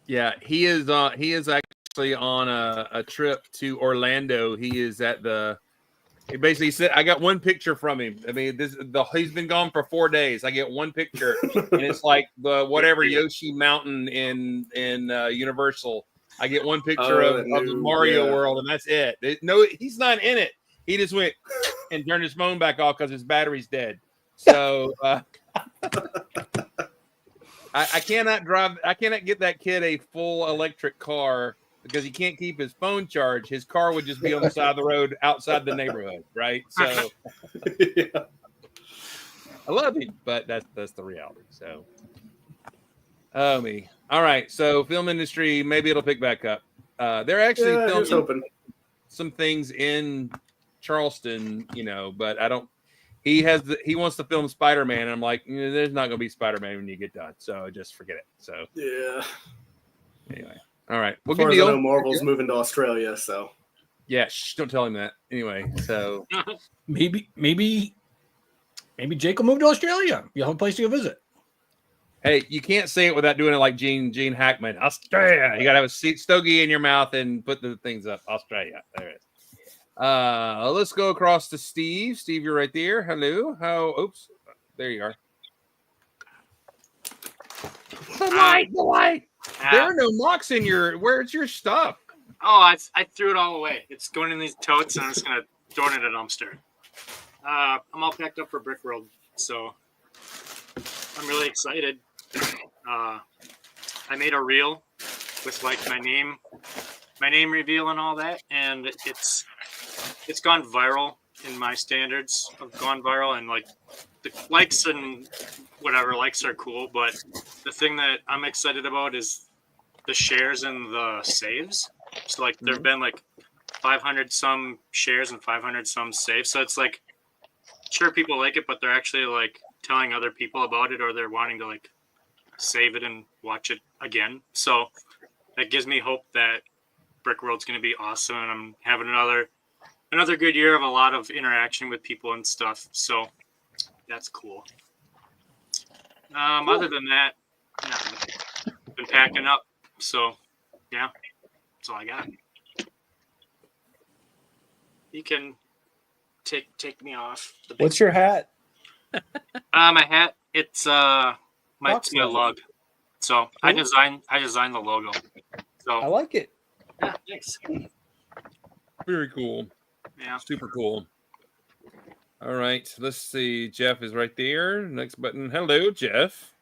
[SPEAKER 2] Yeah, he is actually on a trip to Orlando. He is at he basically said, I got one picture from him. I mean, he's been gone for 4 days. I get one picture and it's like the whatever Yoshi Mountain in Universal. I get one picture of the Mario World, and that's it. No, he's not in it. He just went and turned his phone back off because his battery's dead. So I cannot drive. I cannot get that kid a full electric car because he can't keep his phone charged. His car would just be on the side of the road outside the neighborhood, right? So I love him, but that's the reality. So. Oh me. All right. So film industry, maybe it'll pick back up. They're actually filming some things in Charleston, but I don't. He wants to film Spider-Man, and I'm like, there's not going to be Spider-Man when you get done, so just forget it. So
[SPEAKER 4] yeah.
[SPEAKER 2] Anyway, all right.
[SPEAKER 4] Well, good deal. I know Marvel's moving to Australia, so
[SPEAKER 2] yeah. Don't tell him that. Anyway, so
[SPEAKER 1] maybe Jake will move to Australia. You'll have a place to go visit.
[SPEAKER 2] Hey, you can't say it without doing it like Gene Hackman. Australia. You got to have a stogie in your mouth and put the things up. Australia. There it is. Let's go across to Steve. Steve, you're right there. Hello. Oops. There you are. The light. There are no mocks in your. Where's your stuff?
[SPEAKER 6] Oh, I threw it all away. It's going in these totes, and I'm just gonna throw it in a dumpster. I'm all packed up for Brick World, so I'm really excited. I made a reel with like my name reveal and all that, and it's gone viral in my standards of gone viral, and like the likes and whatever likes are cool, but the thing that I'm excited about is the shares and the saves. So like there've been like 500 some shares and 500 some saves, so it's like sure people like it, but they're actually like telling other people about it, or they're wanting to like save it and watch it again. So that gives me hope that Brick World's going to be awesome, and I'm having another good year of a lot of interaction with people and stuff. So that's cool. Other than that, I've been packing up. So yeah, that's all I got. You can take me off.
[SPEAKER 5] What's your hat?
[SPEAKER 6] My hat. It's my lug. So I designed the logo. So
[SPEAKER 5] I like it.
[SPEAKER 6] Yeah, thanks.
[SPEAKER 2] Very cool.
[SPEAKER 6] Yeah,
[SPEAKER 2] super cool. All right, let's see. Jeff is right there. Next button. Hello, Jeff.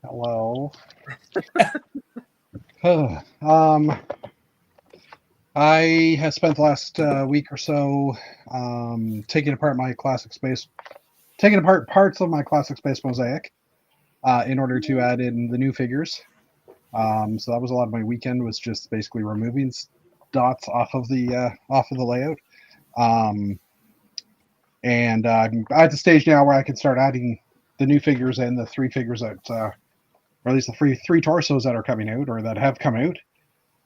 [SPEAKER 7] Hello. I have spent the last week or so taking apart parts of my Classic Space Mosaic in order to add in the new figures. So that was a lot of my weekend, was just basically removing dots off of the layout. And I'm at the stage now where I can start adding the new figures and the 3 figures that, or at least the three torsos that are coming out or that have come out.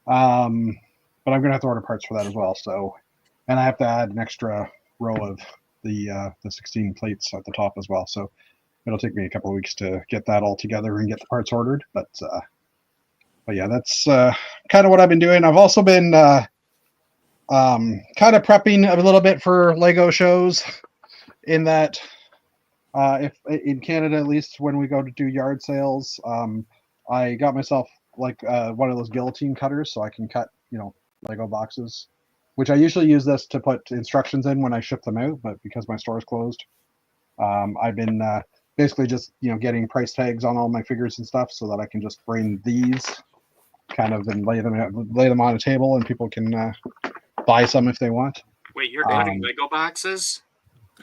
[SPEAKER 7] But I'm going to have to order parts for that as well. So, and I have to add an extra row of the 16 plates at the top as well. So it'll take me a couple of weeks to get that all together and get the parts ordered. But yeah, that's kind of what I've been doing. I've also been kind of prepping a little bit for Lego shows, in that if in Canada, at least when we go to do yard sales, I got myself like one of those guillotine cutters, so I can cut, Lego boxes, which I usually use this to put instructions in when I ship them out, but because my store is closed, I've been basically just getting price tags on all my figures and stuff, so that I can just bring these kind of and lay them on a table, and people can buy some if they want.
[SPEAKER 6] Wait, you're cutting Lego boxes?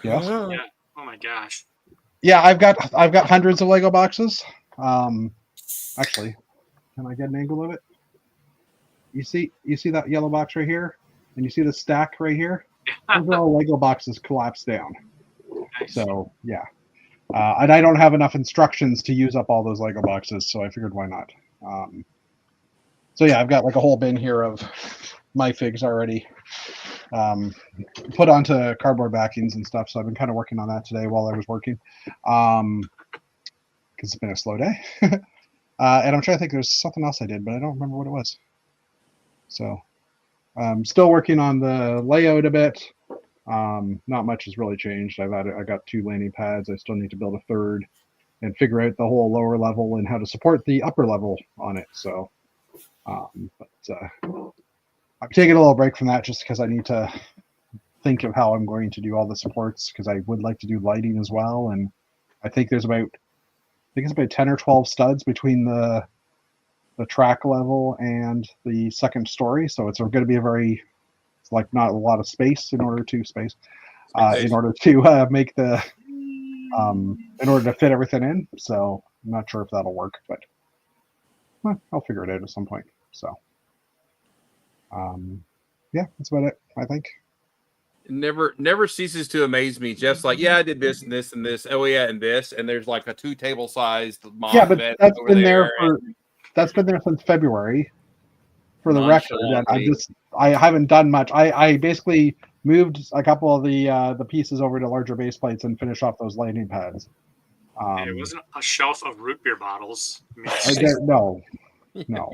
[SPEAKER 7] Yes.
[SPEAKER 6] Yeah. Oh my gosh.
[SPEAKER 7] Yeah, I've got hundreds of Lego boxes. Actually, can I get an angle of it? You see that yellow box right here, and you see the stack right here. Those are all Lego boxes collapsed down.
[SPEAKER 6] Nice.
[SPEAKER 7] So yeah, and I don't have enough instructions to use up all those Lego boxes, so I figured why not. So yeah, I've got like a whole bin here of my figs already put onto cardboard backings and stuff. So I've been kind of working on that today while I was working, because it's been a slow day. And I'm trying to think, there's something else I did, but I don't remember what it was. So I'm still working on the layout a bit. Not much has really changed. I got 2 landing pads. I still need to build a 3rd and figure out the whole lower level and how to support the upper level on it. So, I'm taking a little break from that just because I need to think of how I'm going to do all the supports, because I would like to do lighting as well. And I think it's about 10 or 12 studs between the track level and the second story. So it's going to be it's like not a lot of space in order to make in order to fit everything in. So I'm not sure if that'll work, but I'll figure it out at some point. So, yeah, that's about it. I think.
[SPEAKER 2] It never ceases to amaze me. Jeff's like, yeah, I did this and this and this. Oh yeah, and this, and there's like a 2 table sized mob
[SPEAKER 7] Yeah, but
[SPEAKER 2] bed
[SPEAKER 7] that's
[SPEAKER 2] over
[SPEAKER 7] been there
[SPEAKER 2] and-
[SPEAKER 7] for that's been there since February. For the record, and
[SPEAKER 2] Nonchalantly.
[SPEAKER 7] I haven't done much. I basically moved a couple of the pieces over to larger base plates and finished off those landing pads.
[SPEAKER 6] And it wasn't a shelf of root beer bottles. I mean,
[SPEAKER 7] No.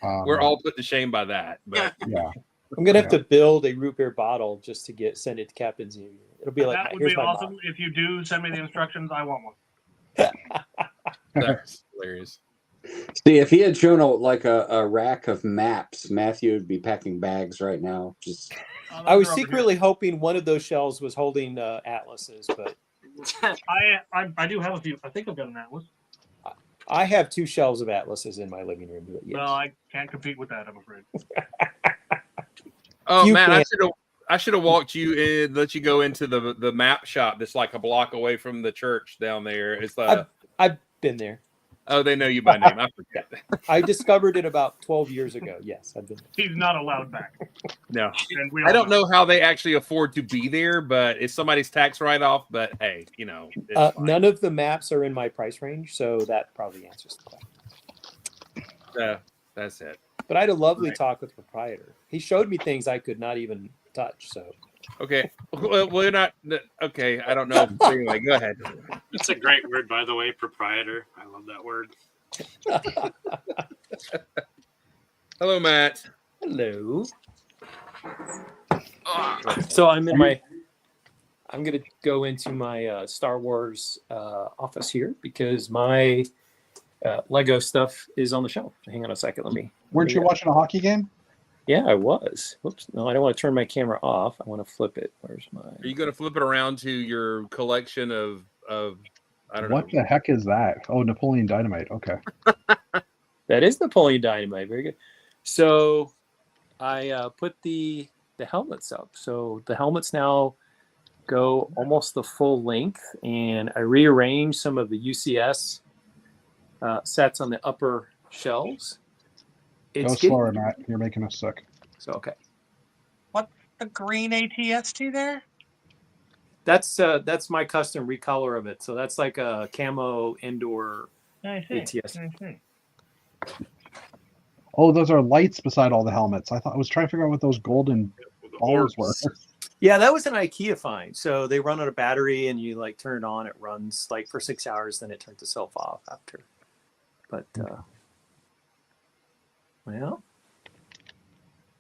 [SPEAKER 2] We're all put to shame by that. But
[SPEAKER 7] yeah.
[SPEAKER 5] I'm gonna have to build a root beer bottle just to send it to Captain's Union. It'll be like,
[SPEAKER 8] That would
[SPEAKER 5] here's
[SPEAKER 8] be
[SPEAKER 5] my
[SPEAKER 8] awesome.
[SPEAKER 5] bottle.
[SPEAKER 8] If you do send me the instructions, I want one.
[SPEAKER 2] that's hilarious.
[SPEAKER 3] See, if he had shown a rack of maps, Matthew would be packing bags right now. Just
[SPEAKER 5] I was
[SPEAKER 8] Those are over here.
[SPEAKER 5] secretly hoping one of those shelves was holding atlases, but
[SPEAKER 8] I do have a few. I think I've got an atlas.
[SPEAKER 5] I have 2 shelves of atlases in my living room. But yes.
[SPEAKER 8] Well, I can't compete with that, I'm afraid.
[SPEAKER 2] Oh
[SPEAKER 5] You
[SPEAKER 2] man,
[SPEAKER 5] can't.
[SPEAKER 2] I should have walked you in, let you go into the map shop that's like a block away from the church down there. It's
[SPEAKER 5] I've been there.
[SPEAKER 2] oh, they know you by name. I forget.
[SPEAKER 5] I discovered it about 12 years ago. Yes, I've been there.
[SPEAKER 8] He's not allowed back.
[SPEAKER 2] No,
[SPEAKER 8] And we
[SPEAKER 2] I
[SPEAKER 8] all
[SPEAKER 2] don't know how they actually afford to be there, but it's somebody's tax write off. But hey, it's fine.
[SPEAKER 5] None of the maps are in my price range, so that probably answers the question.
[SPEAKER 2] That's it.
[SPEAKER 5] But I had a lovely
[SPEAKER 2] Right.
[SPEAKER 5] talk with the proprietor. He showed me things I could not even touch. So
[SPEAKER 2] Okay, well, we're not okay. I don't know. Anyway, go ahead.
[SPEAKER 6] it's a great word, by the way, proprietor. I love that word.
[SPEAKER 2] Hello, Matt.
[SPEAKER 5] hello. So I'm going to go into my Star Wars office here because my Lego stuff is on the shelf. Hang on a second.
[SPEAKER 7] Weren't you watching a hockey game?
[SPEAKER 5] Yeah, I was. Whoops. No, I don't want to turn my camera off. I want to flip it. Where's my?
[SPEAKER 2] Are you going to flip it around to your collection of I don't
[SPEAKER 7] What
[SPEAKER 2] know.
[SPEAKER 7] the heck is that? Oh, Napoleon Dynamite. Okay.
[SPEAKER 5] That is Napoleon Dynamite. Very good. So I put the helmets up. So the helmets now go almost the full length, and I rearranged some of the UCS sets on the upper shelves.
[SPEAKER 7] Go
[SPEAKER 5] It's getting,
[SPEAKER 7] slower, Matt. You're making us sick.
[SPEAKER 5] so okay.
[SPEAKER 8] The green ATST there?
[SPEAKER 5] That's my custom recolor of it. So that's like a camo indoor
[SPEAKER 8] I see.
[SPEAKER 5] ATS.
[SPEAKER 8] I see.
[SPEAKER 7] Oh, those are lights beside all the helmets. I was trying to figure out what those golden balls were.
[SPEAKER 5] Yeah, that was an IKEA find. So they run on a battery, and you like turn it on. It runs like for 6 hours, then it turns itself off after. But well,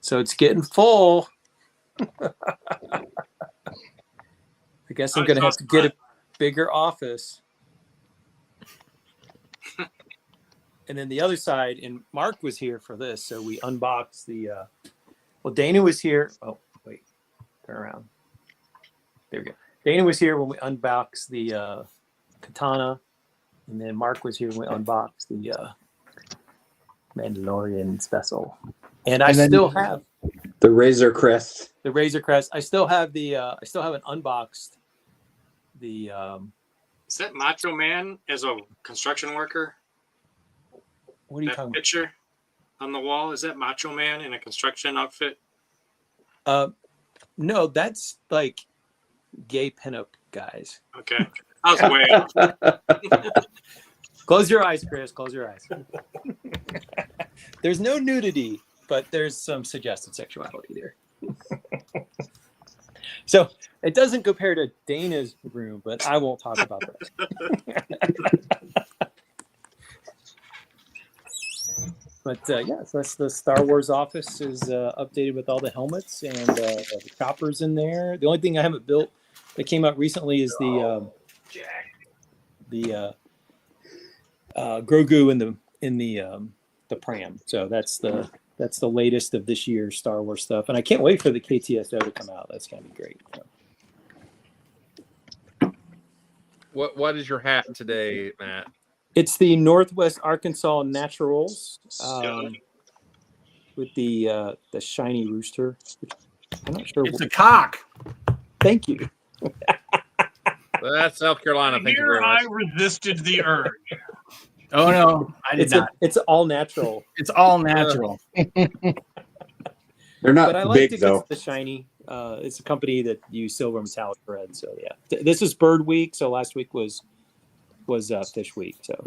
[SPEAKER 5] so it's getting full. I guess I'm gonna have to get a bigger office. And then the other side, and Mark was here for this, so we unboxed the. Well, Dana was here. Oh, wait, turn around. There we go. Dana was here when we unboxed the katana, and then Mark was here when we unboxed the Mandalorian special. And I
[SPEAKER 7] And then-
[SPEAKER 5] still have
[SPEAKER 3] the Razor Crest.
[SPEAKER 5] the Razor Crest. I still have the. I still haven't unboxed the.
[SPEAKER 6] Is that Macho Man as a construction worker?
[SPEAKER 5] What are you
[SPEAKER 6] That
[SPEAKER 5] talking
[SPEAKER 6] picture on the wall, is that Macho Man in a construction outfit?
[SPEAKER 5] about? No, that's like gay pinup guys.
[SPEAKER 6] Okay, I was way off.
[SPEAKER 5] Close your eyes, Chris. Close your eyes. There's no nudity, but there's some suggested sexuality there. So it doesn't compare to Dana's room, but I won't talk about that. But yeah, so that's the Star Wars office is updated with all the helmets and the choppers in there. The only thing I haven't built that came out recently is the Grogu in the pram. So that's the latest of this year's Star Wars stuff, and I can't wait for the KTSO to come out. That's gonna be great.
[SPEAKER 2] What is your hat today, Matt?
[SPEAKER 5] It's the Northwest Arkansas Naturals with the shiny rooster. Which I'm not sure.
[SPEAKER 1] It's a cock.
[SPEAKER 5] Thank you.
[SPEAKER 2] That's South Carolina. Thank you
[SPEAKER 8] Here
[SPEAKER 2] very
[SPEAKER 8] I
[SPEAKER 2] much.
[SPEAKER 8] resisted the urge.
[SPEAKER 1] Oh no, I did not.
[SPEAKER 5] It's all natural.
[SPEAKER 1] It's all natural.
[SPEAKER 3] They're not
[SPEAKER 5] But I liked
[SPEAKER 3] big
[SPEAKER 5] it
[SPEAKER 3] though.
[SPEAKER 5] because the shiny. It's a company that use silver metallic thread. So yeah, this is bird week. So last week was fish week. So,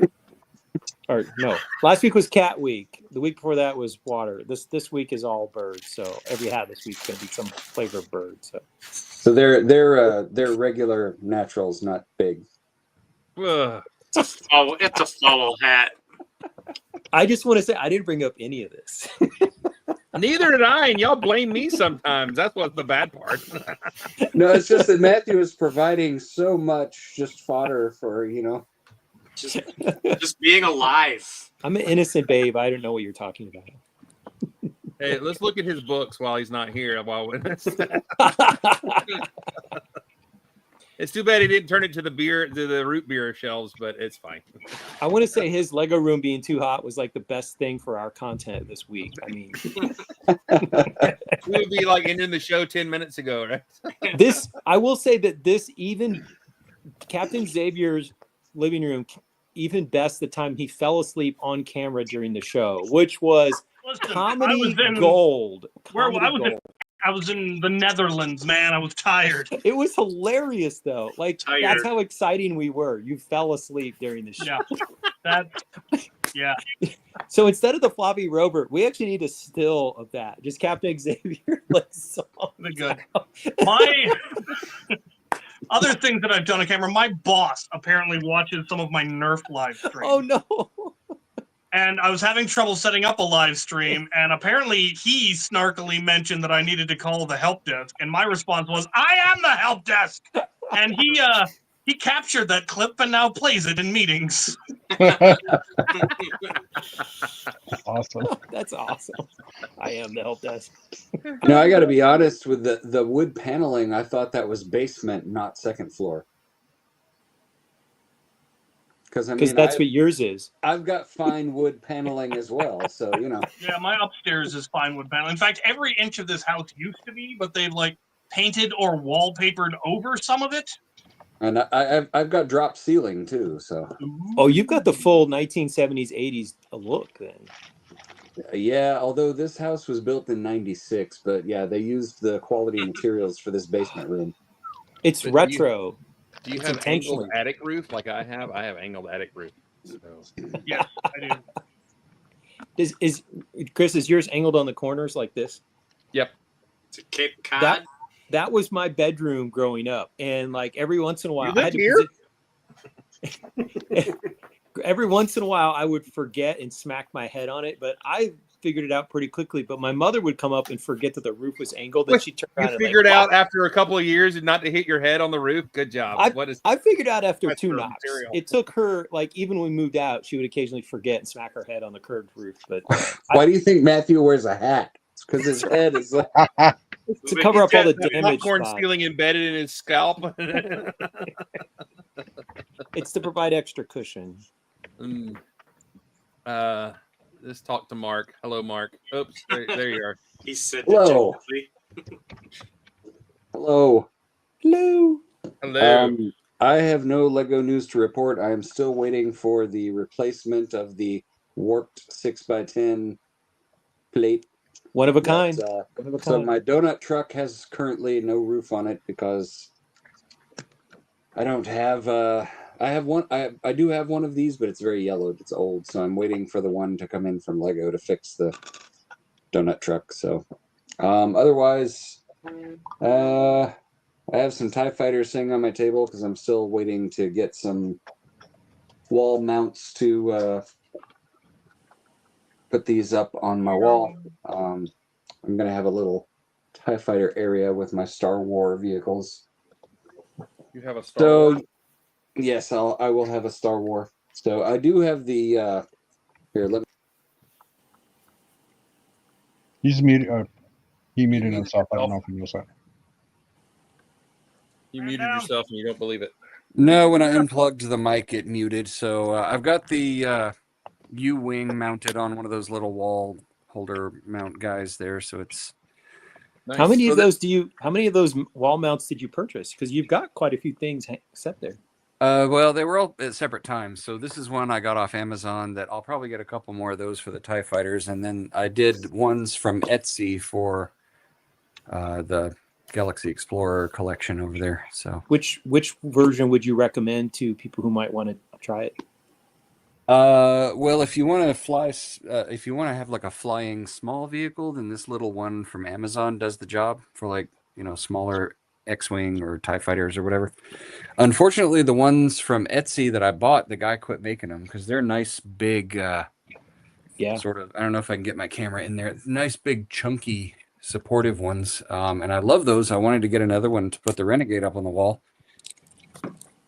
[SPEAKER 5] or no, last week was cat week. The week before that was water. This week is all birds. So every hat this week's gonna be some flavor of bird.
[SPEAKER 3] So they're regular naturals, not big.
[SPEAKER 2] Ugh.
[SPEAKER 6] It's a foul hat.
[SPEAKER 5] I just want to say I didn't bring up any of this.
[SPEAKER 2] Neither did I, and y'all blame me sometimes. That's what's the bad part.
[SPEAKER 3] No, it's just that Matthew is providing so much just fodder for,
[SPEAKER 6] Just being alive.
[SPEAKER 5] I'm an innocent babe. I don't know what you're talking about.
[SPEAKER 2] Hey, let's look at his books while he's not here. It's too bad he didn't turn it to the root beer shelves, but it's fine.
[SPEAKER 5] I want to say his Lego room being too hot was like the best thing for our content this week. I mean,
[SPEAKER 2] We would be like ending the show 10 minutes ago, right?
[SPEAKER 5] I will say that this even Captain Xavier's living room, even best the time he fell asleep on camera during the show, which was
[SPEAKER 8] Listen,
[SPEAKER 5] comedy gold. Comedy gold.
[SPEAKER 8] I was in the Netherlands, man. I was tired.
[SPEAKER 5] It was hilarious though. Like
[SPEAKER 6] Tired.
[SPEAKER 5] that's how exciting we were. You fell asleep during the show.
[SPEAKER 8] Yeah.
[SPEAKER 5] So instead of the floppy Robert, we actually need a still of that. Just Captain Xavier like song.
[SPEAKER 8] Pretty good. My other things that I've done on camera, my boss apparently watches some of my Nerf live streams.
[SPEAKER 5] Oh no.
[SPEAKER 8] And I was having trouble setting up a live stream, and apparently he snarkily mentioned that I needed to call the help desk, and my response was, "I am the help desk," and he captured that clip and now plays it in meetings.
[SPEAKER 7] Awesome.
[SPEAKER 5] That's awesome. I am the help desk.
[SPEAKER 3] No, I got to be honest with the wood paneling. I thought that was basement, not second floor. Because
[SPEAKER 5] that's what yours is.
[SPEAKER 3] I've got fine wood paneling as well, so
[SPEAKER 8] Yeah, my upstairs is fine wood panel. In fact, every inch of this house used to be, but they've like painted or wallpapered over some of it.
[SPEAKER 3] And I've got drop ceiling too. So
[SPEAKER 5] Oh, you've got the full 1970s, 80s look then.
[SPEAKER 3] yeah, although this house was built in '96, but yeah, they used the quality materials for this basement room.
[SPEAKER 5] It's
[SPEAKER 2] But
[SPEAKER 5] retro.
[SPEAKER 2] Do you
[SPEAKER 5] It's
[SPEAKER 2] have
[SPEAKER 5] intentional.
[SPEAKER 2] angled attic roof like I have? I have angled attic roof. So.
[SPEAKER 8] Yes, I do.
[SPEAKER 5] Is Chris, is yours angled on the corners like this?
[SPEAKER 6] It's a Cape Cod.
[SPEAKER 5] That was my bedroom growing up, and like every once in a while,
[SPEAKER 2] You lived here?
[SPEAKER 5] Every once in a while, I would forget and smack my head on it, but I figured it out pretty quickly. But my mother would come up and forget that the roof was angled, and she'd turn
[SPEAKER 2] You
[SPEAKER 5] around and
[SPEAKER 2] figured
[SPEAKER 5] like,
[SPEAKER 2] out after a couple of years and not to hit your head on the roof. Good job.
[SPEAKER 5] I figured out after
[SPEAKER 2] That's
[SPEAKER 5] 2
[SPEAKER 2] her
[SPEAKER 5] knocks.
[SPEAKER 2] material.
[SPEAKER 5] It took her like even when we moved out, she would occasionally forget and smack her head on the curved roof. But
[SPEAKER 3] Why do you think Matthew wears a hat? It's because his head is like.
[SPEAKER 5] to cover up all the
[SPEAKER 2] That
[SPEAKER 5] damage,
[SPEAKER 2] popcorn
[SPEAKER 5] spots.
[SPEAKER 2] ceiling embedded in his scalp.
[SPEAKER 5] It's to provide extra cushion.
[SPEAKER 2] Let's talk to Mark. Hello, Mark. Oops, there you are.
[SPEAKER 6] He said
[SPEAKER 3] Hello.
[SPEAKER 6] dejectedly.
[SPEAKER 3] Hello.
[SPEAKER 5] Hello.
[SPEAKER 2] Hello.
[SPEAKER 3] I have no Lego news to report. I am still waiting for the replacement of the warped 6x10 plate.
[SPEAKER 5] One of a kind.
[SPEAKER 3] But,
[SPEAKER 5] One of a
[SPEAKER 3] so
[SPEAKER 5] kind.
[SPEAKER 3] my donut truck has currently no roof on it because I don't have. I have one. I do have one of these, but it's very yellowed. It's old, so I'm waiting for the one to come in from Lego to fix the donut truck. So, otherwise, I have some TIE fighters sitting on my table because I'm still waiting to get some wall mounts to put these up on my wall. I'm gonna have a little TIE fighter area with my Star Wars vehicles.
[SPEAKER 2] You have a Star
[SPEAKER 3] So
[SPEAKER 2] Wars?
[SPEAKER 3] yes, I will have a Star Wars. So I do have the here. Let me.
[SPEAKER 7] He's muted. He muted himself. I don't know if he knows that.
[SPEAKER 2] You muted yourself and you don't believe it.
[SPEAKER 3] No, when I unplugged the mic, it muted. So I've got the U-wing mounted on one of those little wall holder mount guys there. So it's
[SPEAKER 2] Nice.
[SPEAKER 5] How many
[SPEAKER 2] So
[SPEAKER 5] of those how many of those wall mounts did you purchase? Because you've got quite a few things set there.
[SPEAKER 3] Well, they were all at separate times. So this is one I got off Amazon that I'll probably get a couple more of those for the TIE fighters. And then I did ones from Etsy for the Galaxy Explorer collection over there. So
[SPEAKER 5] Which version would you recommend to people who might want to try it?
[SPEAKER 3] well, if you want to fly, if you want to have like a flying small vehicle, then this little one from Amazon does the job for like, smaller X-Wing or TIE fighters or whatever. Unfortunately, the ones from Etsy that I bought, the guy quit making them because they're nice, big,
[SPEAKER 5] Yeah.
[SPEAKER 3] sort of, I don't know if I can get my camera in there. Nice, big, chunky, supportive ones. And I love those. I wanted to get another one to put the Renegade up on the wall.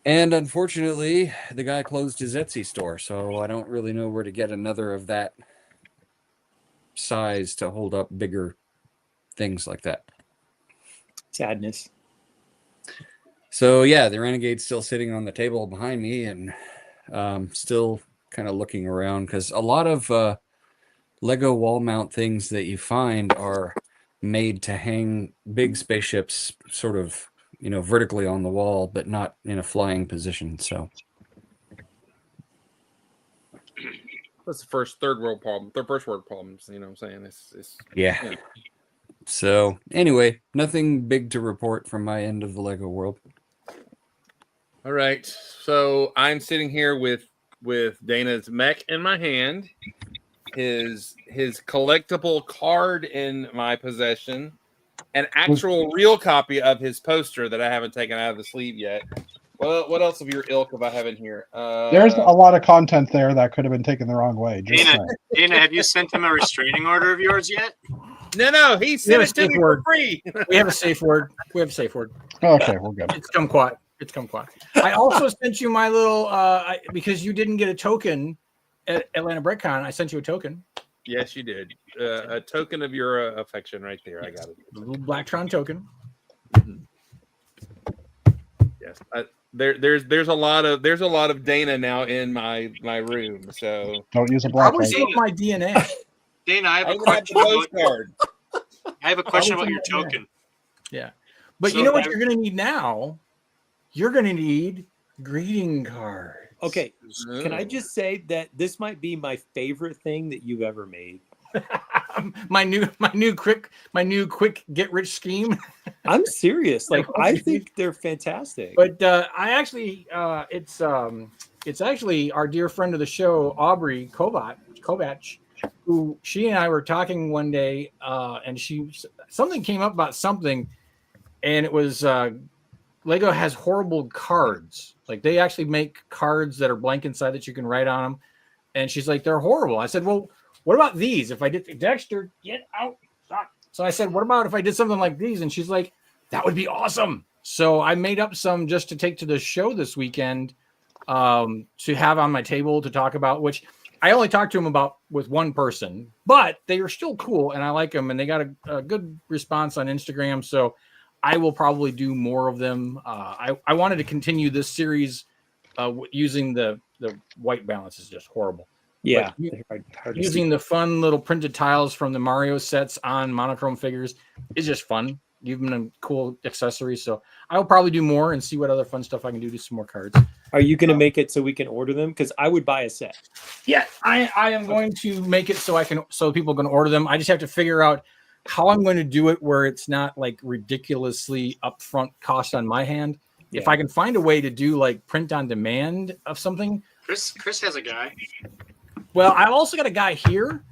[SPEAKER 3] And unfortunately, the guy closed his Etsy store, so I don't really know where to get another of that size to hold up bigger things like that.
[SPEAKER 5] Sadness.
[SPEAKER 3] So yeah, the Renegade's still sitting on the table behind me, and still kind of looking around because a lot of Lego wall mount things that you find are made to hang big spaceships sort of vertically on the wall, but not in a flying position. So
[SPEAKER 2] That's the first third world problem. They're first world problems. You know what I'm saying? It's
[SPEAKER 3] yeah. So anyway, nothing big to report from my end of the Lego world.
[SPEAKER 2] All right. So I'm sitting here with Dana's mech in my hand, his collectible card in my possession, an actual real copy of his poster that I haven't taken out of the sleeve yet. Well, what else of your ilk have I have in here?
[SPEAKER 7] There's a lot of content there that could have been taken the wrong way. Just saying.
[SPEAKER 6] Dana, have you sent him a restraining order of yours yet?
[SPEAKER 2] No, he sent it to me for free.
[SPEAKER 1] We have a safe word.
[SPEAKER 7] Okay, we're good.
[SPEAKER 1] It's kumquat. I also sent you my little because you didn't get a token at Atlanta BreakCon. I sent you a token.
[SPEAKER 2] Yes, you did. A token of your affection, right there. I got it.
[SPEAKER 1] A little Blacktron token.
[SPEAKER 2] Yes, there's a lot of Dana now in my room. So
[SPEAKER 7] Don't use a black
[SPEAKER 1] Probably
[SPEAKER 7] light.
[SPEAKER 1] some of my DNA.
[SPEAKER 6] Dana, I have
[SPEAKER 2] I
[SPEAKER 6] a
[SPEAKER 2] even have the
[SPEAKER 6] question about,
[SPEAKER 2] postcard.
[SPEAKER 6] I have a question about
[SPEAKER 1] Probably
[SPEAKER 6] your
[SPEAKER 1] some of
[SPEAKER 6] token.
[SPEAKER 1] Yeah, but
[SPEAKER 6] So
[SPEAKER 1] you know what
[SPEAKER 6] I-
[SPEAKER 1] you're going to need now? You're going to need greeting cards.
[SPEAKER 5] Okay. Can I
[SPEAKER 2] Ooh.
[SPEAKER 5] just say that this might be my favorite thing that you've ever made?
[SPEAKER 1] my new quick get rich scheme.
[SPEAKER 5] I'm serious. Like, I think they're fantastic.
[SPEAKER 1] But I actually, it's actually our dear friend of the show, Aubrey Kovach, who she and I were talking one day, and something came up about something, and it was Lego has horrible cards. Like they actually make cards that are blank inside that you can write on them, and she's like, they're horrible. I said, well, what about these? If I did Dexter, get out. Stop. So I said, what about if I did something like these? And she's like, that would be awesome. So I made up some just to take to the show this weekend to have on my table to talk about, which I only talked to them about with one person, but they are still cool and I like them and they got a good response on Instagram. So I will probably do more of them. I wanted to continue this series using the white balance is just horrible.
[SPEAKER 5] Yeah.
[SPEAKER 1] But using the fun little printed tiles from the Mario sets on monochrome figures is just fun. Give them a cool accessory. So I will probably do more and see what other fun stuff I can do some more cards.
[SPEAKER 5] Are you going to make it so we can order them? Because I would buy a set.
[SPEAKER 1] Yeah, I am going to make it so people can order them. I just have to figure out how I'm going to do it where it's not like ridiculously upfront cost on my hand.
[SPEAKER 5] Yeah.
[SPEAKER 1] If I can find a way to do like print on demand of something.
[SPEAKER 6] Chris has a guy.
[SPEAKER 1] Well, I've also got a guy here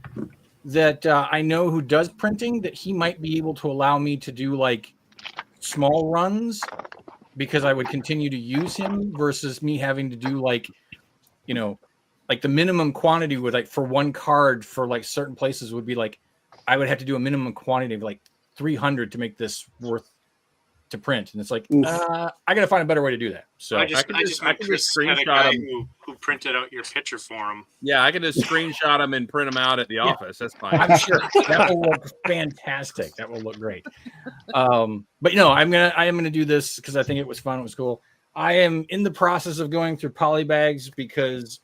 [SPEAKER 1] that I know who does printing that he might be able to allow me to do like small runs because I would continue to use him versus me having to do like the minimum quantity with like for one card for like certain places would be like I would have to do a minimum quantity of like 300 to make this worth to print. And it's like, I got to find a better way to do that. So
[SPEAKER 6] I just
[SPEAKER 2] I
[SPEAKER 6] met
[SPEAKER 2] can
[SPEAKER 6] Chris
[SPEAKER 2] just
[SPEAKER 6] had a
[SPEAKER 2] screenshot
[SPEAKER 6] guy
[SPEAKER 2] him.
[SPEAKER 6] who printed out your picture for him.
[SPEAKER 2] Yeah, I can just screenshot them and print them out at the office. That's fine.
[SPEAKER 1] I'm sure that will look fantastic. That will look great. But no, I am gonna do this because I think it was fun. It was cool. I am in the process of going through polybags because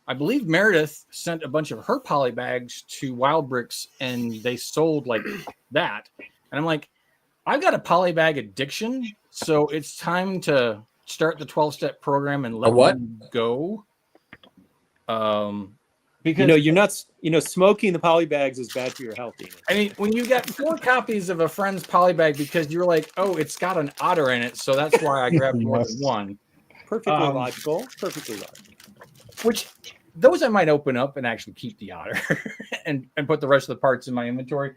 [SPEAKER 1] I believe Meredith sent a bunch of her polybags to Wild Bricks and they sold like that. And I'm like, I've got a polybag addiction, so it's time to start the 12-step program and let
[SPEAKER 3] what?
[SPEAKER 1] them go. Because
[SPEAKER 5] you're not. Smoking the poly bags is bad for your health. Dana.
[SPEAKER 1] I mean, when you get 4 copies of a friend's polybag because you're like, oh, it's got an otter in it, so that's why I grabbed more than one.
[SPEAKER 5] Perfectly
[SPEAKER 1] Um,
[SPEAKER 5] logical. Perfectly logical.
[SPEAKER 1] Which those I might open up and actually keep the otter and put the rest of the parts in my inventory.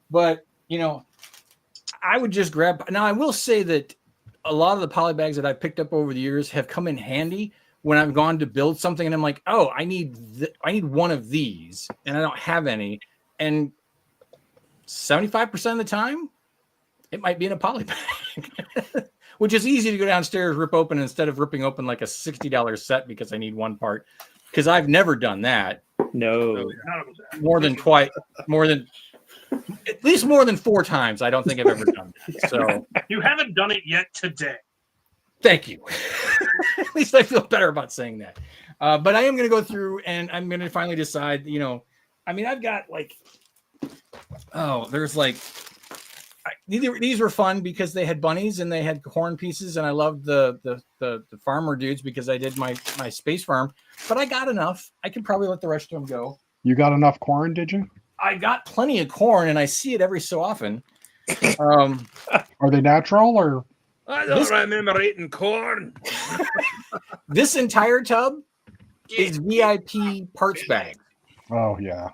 [SPEAKER 1] But I would just grab. Now I will say that a lot of the poly bags that I've picked up over the years have come in handy when I've gone to build something and I'm like, oh, I need one of these and I don't have any. And 75% of the time, it might be in a poly bag, which is easy to go downstairs, rip open instead of ripping open like a $60 set because I need one part. Because I've never done that.
[SPEAKER 5] No.
[SPEAKER 1] At least more than 4 times. I don't think I've ever done that. So
[SPEAKER 8] You haven't done it yet today.
[SPEAKER 1] thank you. At least I feel better about saying that. But I am going to go through and I'm going to finally decide, I've got these were fun because they had bunnies and they had horn pieces. And I loved the farmer dudes because I did my space farm, but I got enough. I can probably let the rest of them go.
[SPEAKER 7] You got enough corn, did you?
[SPEAKER 1] I got plenty of corn and I see it every so often.
[SPEAKER 7] Are they natural or?
[SPEAKER 2] I don't remember eating corn.
[SPEAKER 1] This entire tub is VIP parts bag.
[SPEAKER 7] Oh yeah.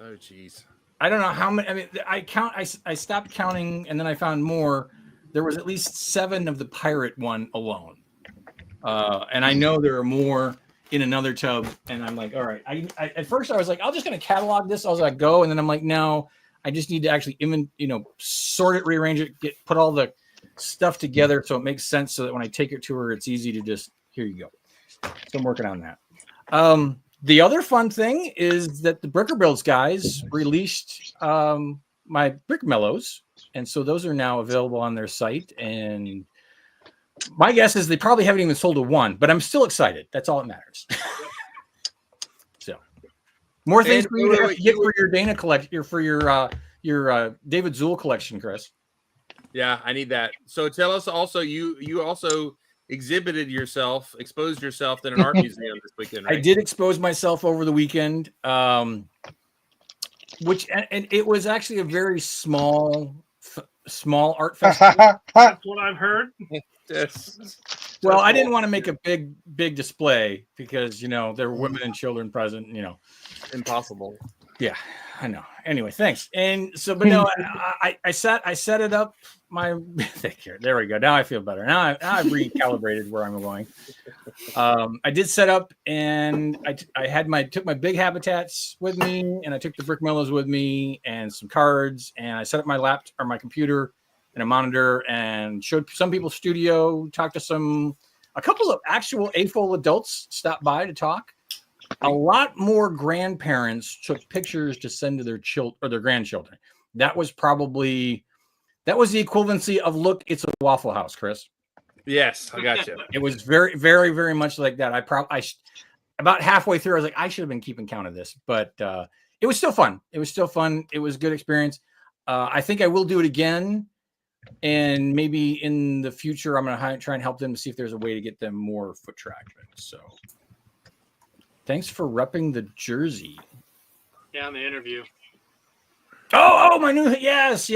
[SPEAKER 2] Oh, jeez.
[SPEAKER 1] I don't know how many. I mean, I stopped counting, and then I found more. There was at least 7 of the pirate one alone, and I know there are more in another tub. And I'm like, all right. I at first I was like, I'm just going to catalog this as I go, and then I'm like, no, I just need to actually sort it, rearrange it, put all the stuff together so it makes sense, so that when I take it to her, it's easy to just here you go. So I'm working on that. The other fun thing is that the Bricker Builds guys released my Brick Mellows, and so those are now available on their site. And my guess is they probably haven't even sold a one, but I'm still excited. That's all that matters. So, more things for you to get for your Dana collection, for your David Zool collection, Chris.
[SPEAKER 2] Yeah, I need that. So tell us also, you also exposed yourself in an art museum this weekend, right?
[SPEAKER 1] I did expose myself over the weekend, which and it was actually a very small art festival.
[SPEAKER 8] That's what I've heard.
[SPEAKER 2] Yes.
[SPEAKER 1] Well, I didn't want to make a big display because there were women and children present.
[SPEAKER 2] Impossible.
[SPEAKER 1] Yeah, I know. Anyway, thanks. And so, but no, I set it up. Thank you. There we go. Now I feel better. Now I've recalibrated where I'm going. I did set up, and I took my big habitats with me, and I took the Brick Mellows with me, and some cards, and I set up my laptop or my computer and a monitor, and showed some people's studio. Talked to a couple of actual AFOL adults stopped by to talk. A lot more grandparents took pictures to send to their children or their grandchildren. That was the equivalency of look, it's a Waffle House, Chris.
[SPEAKER 2] Yes, I got you.
[SPEAKER 1] It was very, very, very much like that. About halfway through, I was like, I should have been keeping count of this, but it was still fun. It was a good experience. I think I will do it again, and maybe in the future, I'm going to try and help them to see if there's a way to get them more foot traffic. So. Thanks for repping the jersey.
[SPEAKER 6] Yeah, on the interview.
[SPEAKER 1] Oh, my new yes.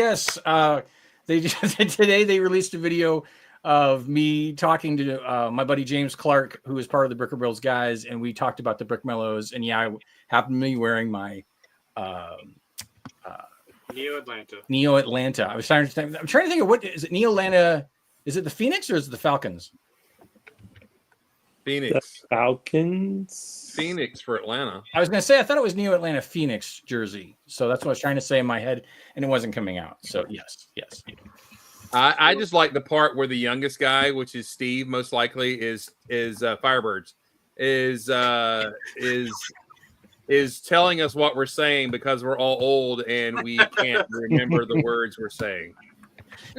[SPEAKER 1] Today they released a video of me talking to my buddy James Clark, who is part of the Bricker Builds guys, and we talked about the Brick Mellows. And yeah, I happened to be wearing my Neo Atlanta. I'm trying to think of what is it. Neo Atlanta? Is it the Phoenix or is it the Falcons?
[SPEAKER 2] Phoenix.
[SPEAKER 5] The Falcons.
[SPEAKER 2] Phoenix for Atlanta.
[SPEAKER 1] I was going to say, I thought it was Neo Atlanta Phoenix jersey. So that's what I was trying to say in my head, and it wasn't coming out. So yes.
[SPEAKER 2] I just like the part where the youngest guy, which is Steve, most likely is Firebirds, is telling us what we're saying because we're all old and we can't remember the words we're saying.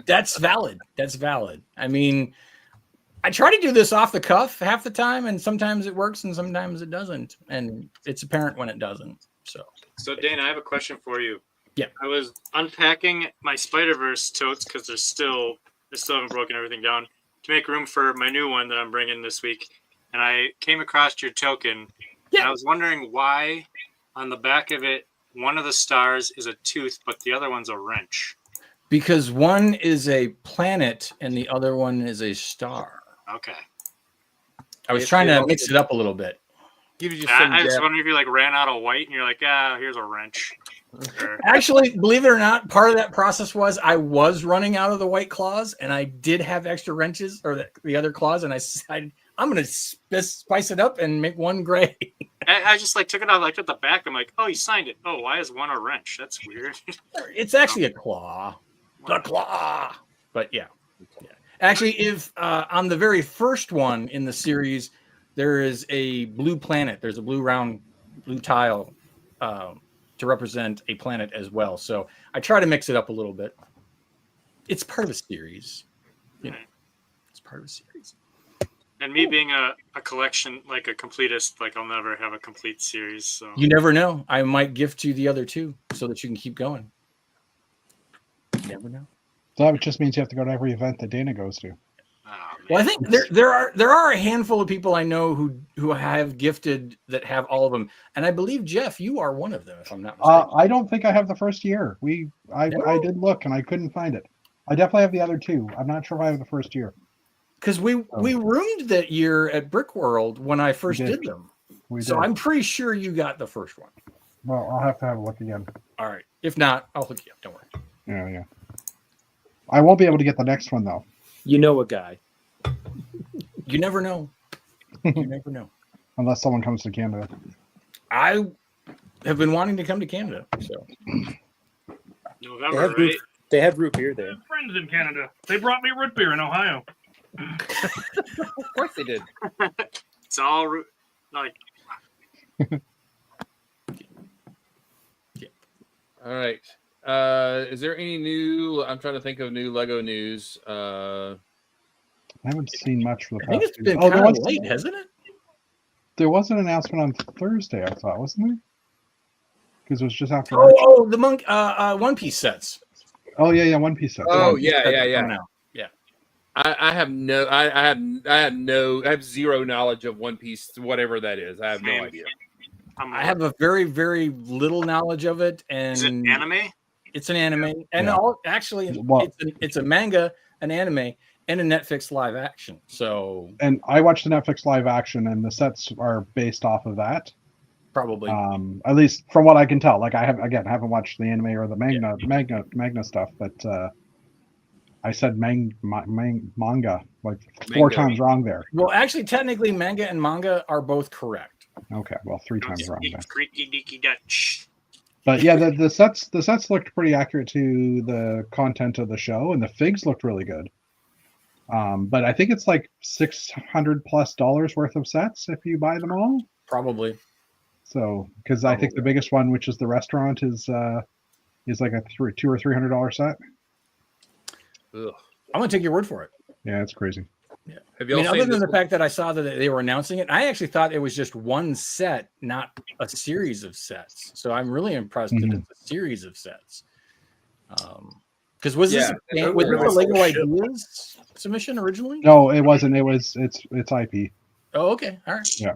[SPEAKER 1] That's valid. I mean, I try to do this off the cuff half the time, and sometimes it works and sometimes it doesn't. And it's apparent when it doesn't. So
[SPEAKER 6] Dana, I have a question for you.
[SPEAKER 1] Yeah.
[SPEAKER 6] I was unpacking my Spider-Verse totes because I still haven't broken everything down make room for my new one that I'm bringing this week, and I came across your token.
[SPEAKER 1] Yeah.
[SPEAKER 6] And I was wondering why on the back of it, one of the stars is a tooth, but the other one's a wrench.
[SPEAKER 1] Because one is a planet and the other one is a star.
[SPEAKER 6] Okay.
[SPEAKER 1] I was trying to mix it up a little bit.
[SPEAKER 2] Gives you some
[SPEAKER 6] I was
[SPEAKER 2] depth.
[SPEAKER 6] wondering if you like ran out of white and you're like, here's a wrench. Or-
[SPEAKER 1] Actually, believe it or not, part of that process was I was running out of the white claws, and I did have extra wrenches or the other claws, and I decided I'm going to spice it up and make one gray.
[SPEAKER 6] I just like took it out, like at the back. I'm like, oh, you signed it. Oh, why is one a wrench? That's weird.
[SPEAKER 1] It's actually a claw. The claw. But yeah. Actually, if on the very first one in the series, there is a blue planet. There's a blue round, blue tile to represent a planet as well. So I try to mix it up a little bit. It's part of a series. You know, it's part of a series.
[SPEAKER 6] And me being a collection, like a completist, like I'll never have a complete series. So
[SPEAKER 1] You never know. I might gift you the other two so that you can keep going. You never know.
[SPEAKER 7] So that just means you have to go to every event that Dana goes to.
[SPEAKER 1] Well, I think there are a handful of people I know who have gifted that have all of them, and I believe Jeff, you are one of them, if I'm not mistaken.
[SPEAKER 7] I don't think I have the first year. I did look and I couldn't find it. I definitely have the other two. I'm not sure if I have the first year.
[SPEAKER 1] Because we roomed that year at Brick World when I first did them,
[SPEAKER 7] We
[SPEAKER 1] so
[SPEAKER 7] did.
[SPEAKER 1] I'm pretty sure you got the first one.
[SPEAKER 7] Well, I'll have to have a look again.
[SPEAKER 1] All right, if not, I'll hook you up. Don't worry.
[SPEAKER 7] Yeah. I won't be able to get the next one though.
[SPEAKER 5] You know a guy.
[SPEAKER 1] You never know. You never know.
[SPEAKER 7] Unless someone comes to Canada.
[SPEAKER 1] I have been wanting to come to Canada, so
[SPEAKER 6] November, right?
[SPEAKER 5] They have root beer there.
[SPEAKER 8] Friends in Canada. They brought me root beer in Ohio.
[SPEAKER 2] Of course they did.
[SPEAKER 6] It's all like
[SPEAKER 2] All right. Is there any new? I'm trying to think of new Lego news.
[SPEAKER 7] I haven't seen much for the
[SPEAKER 1] I think
[SPEAKER 7] past
[SPEAKER 1] it's been
[SPEAKER 7] there
[SPEAKER 1] kind of
[SPEAKER 7] was,
[SPEAKER 1] late, hasn't it?
[SPEAKER 7] there was an announcement on Thursday, I thought, wasn't there? Because it was just after.
[SPEAKER 1] Oh, the monk, One Piece sets.
[SPEAKER 7] Oh yeah, One Piece set.
[SPEAKER 2] Oh,
[SPEAKER 1] One Piece
[SPEAKER 2] yeah,
[SPEAKER 1] sets
[SPEAKER 2] yeah,
[SPEAKER 1] are
[SPEAKER 2] yeah.
[SPEAKER 1] coming out. Yeah.
[SPEAKER 2] I have zero knowledge of One Piece, whatever that is. I have no
[SPEAKER 6] Same.
[SPEAKER 2] idea.
[SPEAKER 1] I have a very, very little knowledge of it, and
[SPEAKER 6] is it anime?
[SPEAKER 1] it's an anime, and
[SPEAKER 7] Yeah.
[SPEAKER 1] actually,
[SPEAKER 7] Well-
[SPEAKER 1] it's a manga, an anime, and a Netflix live action. So
[SPEAKER 7] And I watched the Netflix live action, and the sets are based off of that.
[SPEAKER 1] probably,
[SPEAKER 7] At least from what I can tell. Like I haven't watched the anime or the manga stuff, but I said manga like four
[SPEAKER 2] Manga.
[SPEAKER 7] times wrong there.
[SPEAKER 1] well, actually, technically, manga and manga are both correct.
[SPEAKER 7] Okay, well, three times wrong then.
[SPEAKER 6] Creaky deaky Dutch.
[SPEAKER 7] But yeah, the sets looked pretty accurate to the content of the show, and the figs looked really good. But I think it's like $600+ worth of sets if you buy them all.
[SPEAKER 1] Probably.
[SPEAKER 7] So because I think the biggest one, which is the restaurant, is like a $200 or $300 set.
[SPEAKER 2] Ugh.
[SPEAKER 1] I'm gonna take your word for it.
[SPEAKER 7] Yeah, it's crazy.
[SPEAKER 2] Have
[SPEAKER 1] I
[SPEAKER 2] y'all
[SPEAKER 1] mean, other
[SPEAKER 2] seen
[SPEAKER 1] than
[SPEAKER 2] this
[SPEAKER 1] the fact that I saw that they were announcing it, I actually thought it was just one set, not a series of sets. So I'm really impressed that it's a series of sets. Because was this
[SPEAKER 2] Yeah,
[SPEAKER 1] was this a
[SPEAKER 2] really
[SPEAKER 1] Lego
[SPEAKER 2] cool.
[SPEAKER 1] Ideas submission originally?
[SPEAKER 7] No, it wasn't. It's IP.
[SPEAKER 1] Oh, okay, all right.
[SPEAKER 7] Yeah,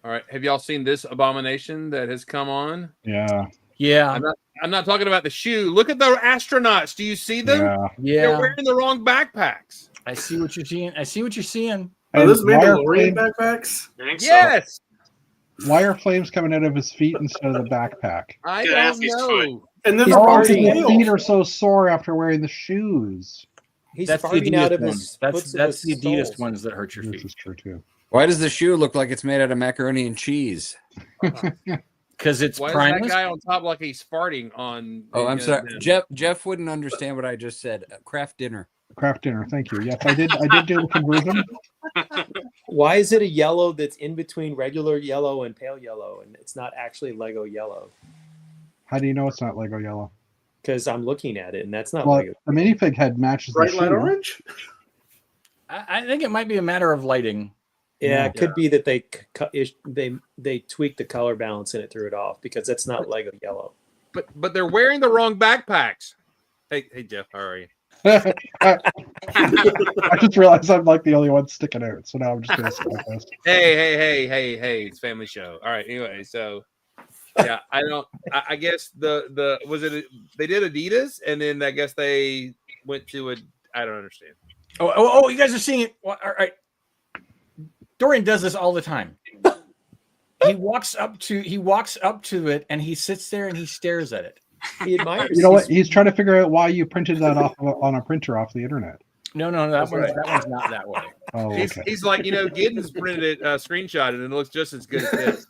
[SPEAKER 2] All right. Have y'all seen this abomination that has come on?
[SPEAKER 7] yeah,
[SPEAKER 1] Yeah,
[SPEAKER 2] I'm not talking about the shoe. Look at the astronauts. Do you see them?
[SPEAKER 7] yeah.
[SPEAKER 2] They're
[SPEAKER 1] yeah.
[SPEAKER 2] wearing the wrong backpacks.
[SPEAKER 1] I see what you're seeing. I see what you're seeing.
[SPEAKER 4] Are
[SPEAKER 7] And
[SPEAKER 4] those Mandalorian
[SPEAKER 7] Wireframe-
[SPEAKER 4] backpacks?
[SPEAKER 6] I think so.
[SPEAKER 2] Yes.
[SPEAKER 7] Why are flames coming out of his feet instead of the backpack?
[SPEAKER 2] I
[SPEAKER 6] Good
[SPEAKER 2] don't
[SPEAKER 6] ass, he's
[SPEAKER 2] know.
[SPEAKER 4] And then
[SPEAKER 5] He's
[SPEAKER 7] Oh,
[SPEAKER 5] farting.
[SPEAKER 7] his feet are so sore after wearing the shoes.
[SPEAKER 5] He's
[SPEAKER 1] That's the
[SPEAKER 5] farting out
[SPEAKER 1] Adidas
[SPEAKER 5] of his.
[SPEAKER 1] ones. That's
[SPEAKER 5] foots of
[SPEAKER 1] the
[SPEAKER 5] his
[SPEAKER 1] Adidas
[SPEAKER 5] soles.
[SPEAKER 1] ones that hurt your
[SPEAKER 7] This
[SPEAKER 1] feet.
[SPEAKER 7] is true too.
[SPEAKER 3] Why does the shoe look like it's made out of macaroni and cheese?
[SPEAKER 1] Because it's
[SPEAKER 2] Why is
[SPEAKER 1] primeless.
[SPEAKER 2] that guy on top like he's farting on?
[SPEAKER 3] Oh, I'm sorry. Jeff wouldn't understand what I just said. Craft dinner.
[SPEAKER 7] Craft dinner. Thank you. Yes, I did do the conversion.
[SPEAKER 5] Why is it a yellow that's in between regular yellow and pale yellow, and it's not actually Lego yellow?
[SPEAKER 7] How do you know it's not Lego yellow?
[SPEAKER 5] Because I'm looking at it, and that's not
[SPEAKER 7] Well,
[SPEAKER 5] Lego.
[SPEAKER 7] the minifig head matches the
[SPEAKER 4] Bright light
[SPEAKER 7] shoe.
[SPEAKER 4] orange?
[SPEAKER 1] I think it might be a matter of lighting.
[SPEAKER 5] Yeah, it could be that they tweaked the color balance and it threw it off because that's not Lego yellow.
[SPEAKER 2] But they're wearing the wrong backpacks. Hey Jeff, how are you?
[SPEAKER 7] I just realized I'm like the only one sticking out, so now I'm just gonna skip this.
[SPEAKER 2] Hey! It's family show. All right. Anyway, so yeah, I guess the was it they did Adidas, and then I guess they went to a. I don't understand.
[SPEAKER 1] Oh! You guys are seeing it. Well, all right. Dorian does this all the time. He walks up to it, and he sits there and he stares at it.
[SPEAKER 5] He admires.
[SPEAKER 7] You know what? He's trying to figure out why you printed that off on a printer off the internet.
[SPEAKER 1] No, that one's not that way.
[SPEAKER 7] Oh, okay.
[SPEAKER 2] He's like, Giddens printed it, screenshot it, and it looks just as good as this.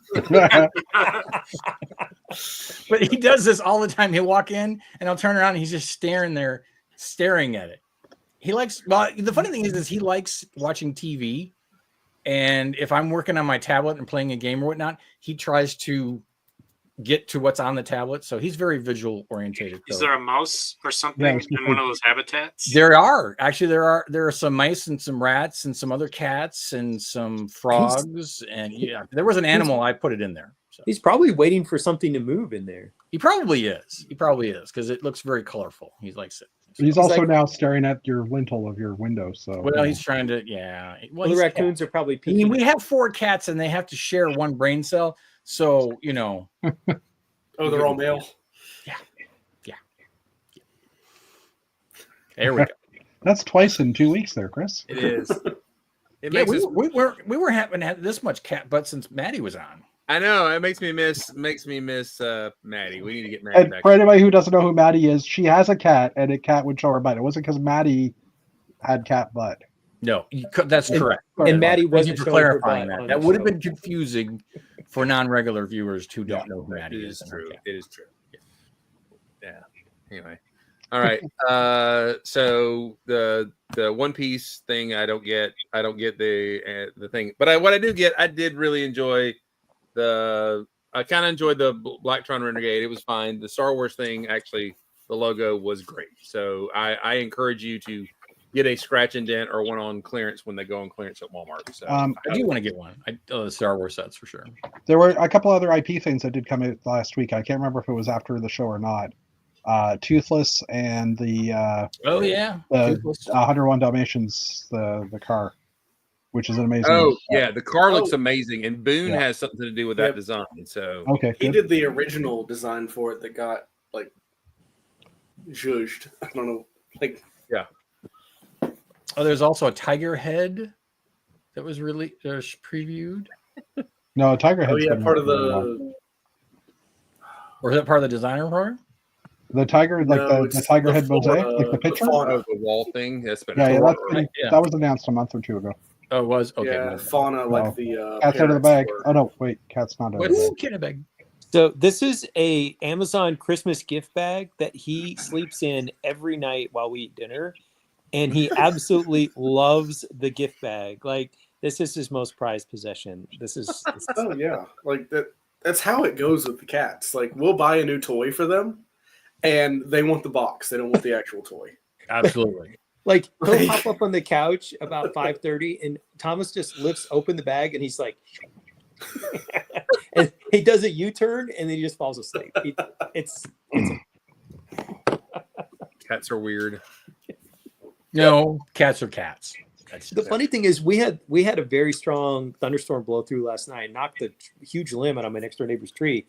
[SPEAKER 1] But he does this all the time. He'll walk in and I'll turn around and he's just staring at it. He likes, well, the funny thing is he likes watching TV. And if I'm working on my tablet and playing a game or whatnot, he tries to get to what's on the tablet. So he's very visual orientated.
[SPEAKER 6] Is there a mouse or something
[SPEAKER 7] Yeah,
[SPEAKER 6] in one of those habitats?
[SPEAKER 1] There are some mice and some rats and some other cats and some frogs. And yeah, there was an animal. I put it in there. So
[SPEAKER 5] He's probably waiting for something to move in there.
[SPEAKER 1] he probably is because it looks very colorful. He likes it. So,
[SPEAKER 7] He's also
[SPEAKER 5] like-
[SPEAKER 7] now staring at your lintel of your window. So
[SPEAKER 1] well, he's trying to, yeah.
[SPEAKER 5] Well, the
[SPEAKER 1] he's-
[SPEAKER 5] raccoons are probably
[SPEAKER 1] I
[SPEAKER 5] peeking.
[SPEAKER 1] mean, we have 4 cats and they have to share one brain cell. So,
[SPEAKER 4] Oh, they're all male.
[SPEAKER 1] there we go.
[SPEAKER 7] that's twice in 2 weeks there, Chris.
[SPEAKER 2] It is. It
[SPEAKER 1] Yeah,
[SPEAKER 2] makes us.
[SPEAKER 1] we were haven't had this much cat butt since Maddie was on.
[SPEAKER 2] I know it makes me miss Maddie. We need to get Maddie
[SPEAKER 7] And
[SPEAKER 2] back.
[SPEAKER 7] for anybody who doesn't know who Maddie is, she has a cat, and a cat would show her butt. It wasn't because Maddie had cat butt.
[SPEAKER 1] No, that's correct.
[SPEAKER 5] And Maddie
[SPEAKER 1] Thank you
[SPEAKER 5] wasn't
[SPEAKER 1] for
[SPEAKER 5] showing her
[SPEAKER 1] clarifying
[SPEAKER 5] butt
[SPEAKER 1] that.
[SPEAKER 5] on
[SPEAKER 1] That
[SPEAKER 5] the
[SPEAKER 1] would have
[SPEAKER 5] show.
[SPEAKER 1] been confusing for non-regular viewers who don't know who
[SPEAKER 2] It
[SPEAKER 1] Maddie
[SPEAKER 2] is
[SPEAKER 1] is.
[SPEAKER 2] true. It is true. Yeah. Anyway. All right. So the One Piece thing, I don't get the thing, but what I do get, I did really enjoy I kind of enjoyed the Blacktron Renegade. It was fine. The Star Wars thing, actually, the logo was great. So I encourage you to get a scratch and dent or one on clearance when they go on clearance at Walmart. So
[SPEAKER 1] I do want to get one. The Star Wars sets for sure.
[SPEAKER 7] There were a couple other IP things that did come out last week. I can't remember if it was after the show or not. Toothless and the
[SPEAKER 1] Oh yeah,
[SPEAKER 7] the
[SPEAKER 1] Toothless.
[SPEAKER 7] 101 Dalmatians, the car, which is an amazing.
[SPEAKER 2] Oh yeah, the car looks amazing, and Boone
[SPEAKER 7] Yeah.
[SPEAKER 2] has something to do with that design. So
[SPEAKER 7] Okay.
[SPEAKER 4] He
[SPEAKER 7] Good.
[SPEAKER 4] did the original design for it that got like judged. I don't know, like
[SPEAKER 1] Oh, there's also a tiger head that was really previewed.
[SPEAKER 7] No, Tiger Head's
[SPEAKER 4] oh yeah,
[SPEAKER 7] been
[SPEAKER 4] part of
[SPEAKER 7] out for a while.
[SPEAKER 4] the
[SPEAKER 1] Or is that part of the designer program?
[SPEAKER 7] The tiger, like
[SPEAKER 4] No,
[SPEAKER 7] the
[SPEAKER 4] it's
[SPEAKER 7] Tiger
[SPEAKER 4] the
[SPEAKER 7] Head mosaic,
[SPEAKER 4] fauna-
[SPEAKER 7] like the
[SPEAKER 4] the
[SPEAKER 7] picture.
[SPEAKER 4] fauna.
[SPEAKER 2] the wall thing that's been
[SPEAKER 7] Yeah,
[SPEAKER 2] right.
[SPEAKER 7] that was announced a month or two ago.
[SPEAKER 1] Oh, it was okay.
[SPEAKER 4] yeah,
[SPEAKER 1] well,
[SPEAKER 4] fauna
[SPEAKER 7] Wow.
[SPEAKER 4] like the
[SPEAKER 7] Cat's out of the
[SPEAKER 4] parrots
[SPEAKER 7] bag.
[SPEAKER 4] were-
[SPEAKER 7] Oh no, wait, cat's not out of the
[SPEAKER 1] What's
[SPEAKER 7] bag.
[SPEAKER 1] kid a bag?
[SPEAKER 5] So this is a Amazon Christmas gift bag that he sleeps in every night while we eat dinner, and he absolutely loves the gift bag. Like this is his most prized possession. This is
[SPEAKER 4] Oh yeah, like that. That's how it goes with the cats. Like we'll buy a new toy for them, and they want the box. They don't want the actual toy.
[SPEAKER 1] Absolutely.
[SPEAKER 5] like he'll pop up on the couch about 5:30, and Thomas just lifts open the bag, and he's like, and he does a U-turn, and then he just falls asleep. It's
[SPEAKER 2] Cats are weird.
[SPEAKER 1] No, cats are cats. That's
[SPEAKER 5] The funny thing is, we had a very strong thunderstorm blow through last night, knocked a huge limb out of my next door neighbor's tree.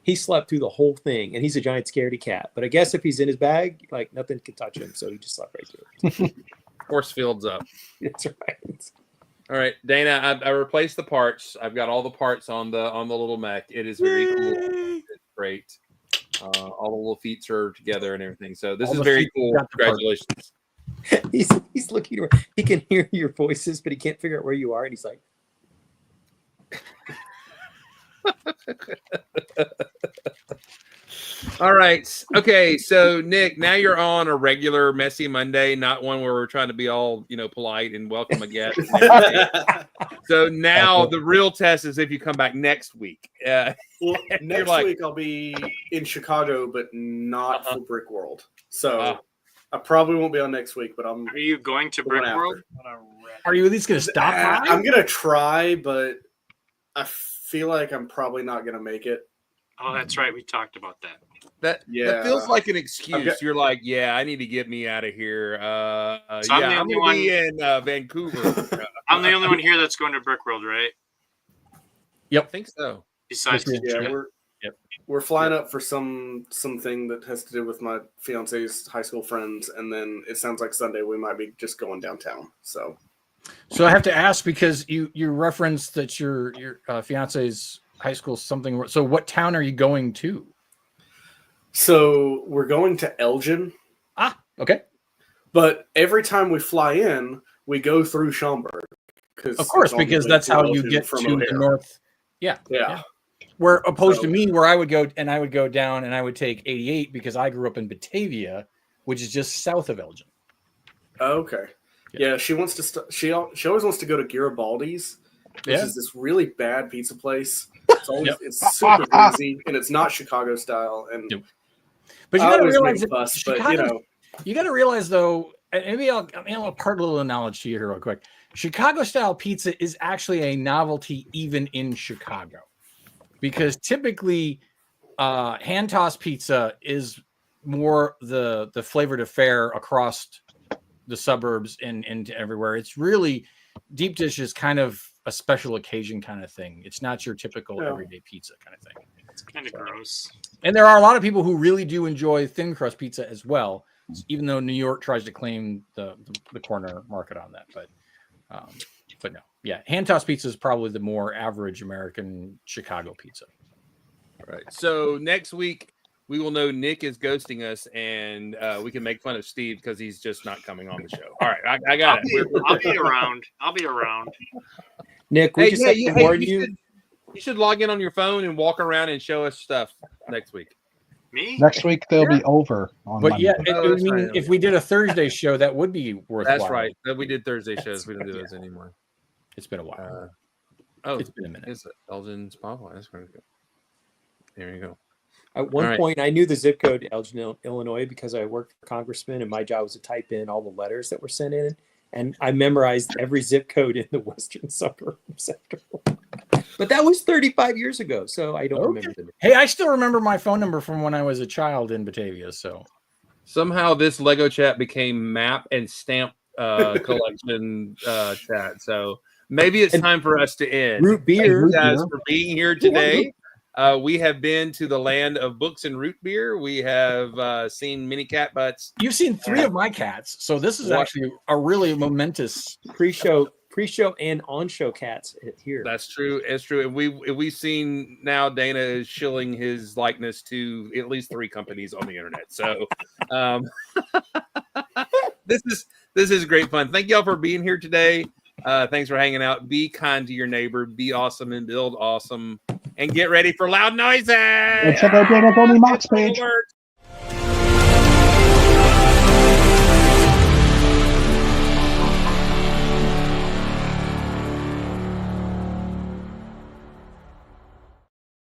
[SPEAKER 5] He slept through the whole thing, and he's a giant scaredy cat. But I guess if he's in his bag, like nothing could touch him, so he just slept right through it.
[SPEAKER 2] Force fields up.
[SPEAKER 5] That's right.
[SPEAKER 2] All right, Dana, I replaced the parts. I've got all the parts on the little mech. It is very cool. It's great. All the little feet are together and everything. So this
[SPEAKER 1] All
[SPEAKER 2] is
[SPEAKER 1] the
[SPEAKER 2] very
[SPEAKER 1] feet
[SPEAKER 2] cool.
[SPEAKER 1] got the parts.
[SPEAKER 2] Congratulations.
[SPEAKER 5] He's looking around. He can hear your voices, but he can't figure out where you are, and he's like,
[SPEAKER 2] All right. Okay. So Nick, now you're on a regular messy Monday, not one where we're trying to be all polite and welcome a guest. So now the real test is if you come back next week.
[SPEAKER 4] Well, next
[SPEAKER 2] like-
[SPEAKER 4] week I'll be in Chicago, but not
[SPEAKER 2] Uh-huh.
[SPEAKER 4] for Brick World. So
[SPEAKER 2] Ah.
[SPEAKER 4] I probably won't be on next week, but I'm
[SPEAKER 6] Are you going to
[SPEAKER 4] the one
[SPEAKER 6] Brick
[SPEAKER 4] after.
[SPEAKER 6] World?
[SPEAKER 1] Are you at least going to stop by?
[SPEAKER 4] I'm gonna try, but I feel like I'm probably not gonna make it.
[SPEAKER 6] Oh, that's right. We talked about that.
[SPEAKER 2] That
[SPEAKER 4] Yeah.
[SPEAKER 2] feels like an excuse.
[SPEAKER 4] Okay.
[SPEAKER 2] You're like, yeah, I need to get me out of here.
[SPEAKER 6] So I'm the
[SPEAKER 2] I'm
[SPEAKER 6] only
[SPEAKER 2] gonna be
[SPEAKER 6] one-
[SPEAKER 2] in Vancouver.
[SPEAKER 6] I'm the only one here that's going to Brickworld, right?
[SPEAKER 2] I think so.
[SPEAKER 6] Besides,
[SPEAKER 1] Yes,
[SPEAKER 4] Yeah,
[SPEAKER 1] Yep.
[SPEAKER 4] we're flying up for something that has to do with my fiance's high school friends, and then it sounds like Sunday we might be just going downtown. So
[SPEAKER 1] So I have to ask because you referenced that your fiance's high school something. So what town are you going to?
[SPEAKER 4] so we're going to Elgin,
[SPEAKER 1] Ah, okay.
[SPEAKER 4] but every time we fly in, we go through Schaumburg.
[SPEAKER 1] Of course, because that's how you get to the north. Yeah.
[SPEAKER 4] Yeah.
[SPEAKER 1] Where opposed to
[SPEAKER 4] So-
[SPEAKER 1] me, where I would go down and I would take 88 because I grew up in Batavia, which is just south of Elgin.
[SPEAKER 4] Okay. Yeah, she wants to. She always wants to go to Garibaldi's, which
[SPEAKER 1] Yeah.
[SPEAKER 4] is this really bad pizza place. It's always it's super greasy and it's not Chicago style. And
[SPEAKER 1] Yep. But you
[SPEAKER 4] I
[SPEAKER 1] got to
[SPEAKER 4] always
[SPEAKER 1] realize
[SPEAKER 4] make a
[SPEAKER 1] that
[SPEAKER 4] fuss, but
[SPEAKER 1] Chicago, you got to realize though, and maybe I'll impart a little knowledge to you here real quick. Chicago style pizza is actually a novelty even in Chicago, because typically hand tossed pizza is more the flavored affair across the suburbs and into everywhere. It's really deep dish is kind of a special occasion kind of thing. It's not your typical
[SPEAKER 4] Yeah.
[SPEAKER 1] everyday pizza kind of thing.
[SPEAKER 6] it's kind of gross.
[SPEAKER 1] And there are a lot of people who really do enjoy thin crust pizza as well, even though New York tries to claim the corner market on that. But no, yeah, hand tossed pizza is probably the more average American Chicago pizza.
[SPEAKER 2] All right. So next week we will know Nick is ghosting us, and we can make fun of Steve because he's just not coming on the show. All right, I got it.
[SPEAKER 6] I'll be around. I'll be around.
[SPEAKER 5] Nick, we just have to warn you.
[SPEAKER 2] You should log in on your phone and walk around and show us stuff next week.
[SPEAKER 6] Me?
[SPEAKER 7] Next week they'll be over on
[SPEAKER 1] But
[SPEAKER 7] Monday.
[SPEAKER 1] yeah,
[SPEAKER 2] Oh, that's
[SPEAKER 1] I mean,
[SPEAKER 2] right.
[SPEAKER 1] if we did a Thursday show, that would be worthwhile.
[SPEAKER 2] That's right. We did Thursday shows. We don't do those anymore.
[SPEAKER 1] It's been a while.
[SPEAKER 2] Oh,
[SPEAKER 1] It's been a minute.
[SPEAKER 2] it's Elgin Spotlight. That's very good. There you go.
[SPEAKER 5] At one
[SPEAKER 2] All right.
[SPEAKER 5] point, I knew the zip code Elgin, Illinois, because I worked for Congressman, and my job was to type in all the letters that were sent in, and I memorized every zip code in the western suburbs. But that was 35 years ago, so I don't remember them.
[SPEAKER 1] Hey, I still remember my phone number from when I was a child in Batavia. So
[SPEAKER 2] Somehow this Lego chat became map and stamp collection chat. So maybe it's time for us to end.
[SPEAKER 5] Root beer.
[SPEAKER 2] Thank you guys for being here today. We have been to the land of books and root beer. We have seen many cat butts.
[SPEAKER 1] you've seen 3 of my cats, so this is
[SPEAKER 2] What?
[SPEAKER 1] actually a really momentous.
[SPEAKER 5] Pre-show and on-show cats here.
[SPEAKER 2] That's true. It's true. And we've seen now Dana is shilling his likeness to at least 3 companies on the internet. So this is great fun. Thank y'all for being here today. Thanks for hanging out. Be kind to your neighbor. Be awesome and build awesome. And get ready for loud noises.
[SPEAKER 7] And check out Dana Tony Mox page.
[SPEAKER 2] Alerts.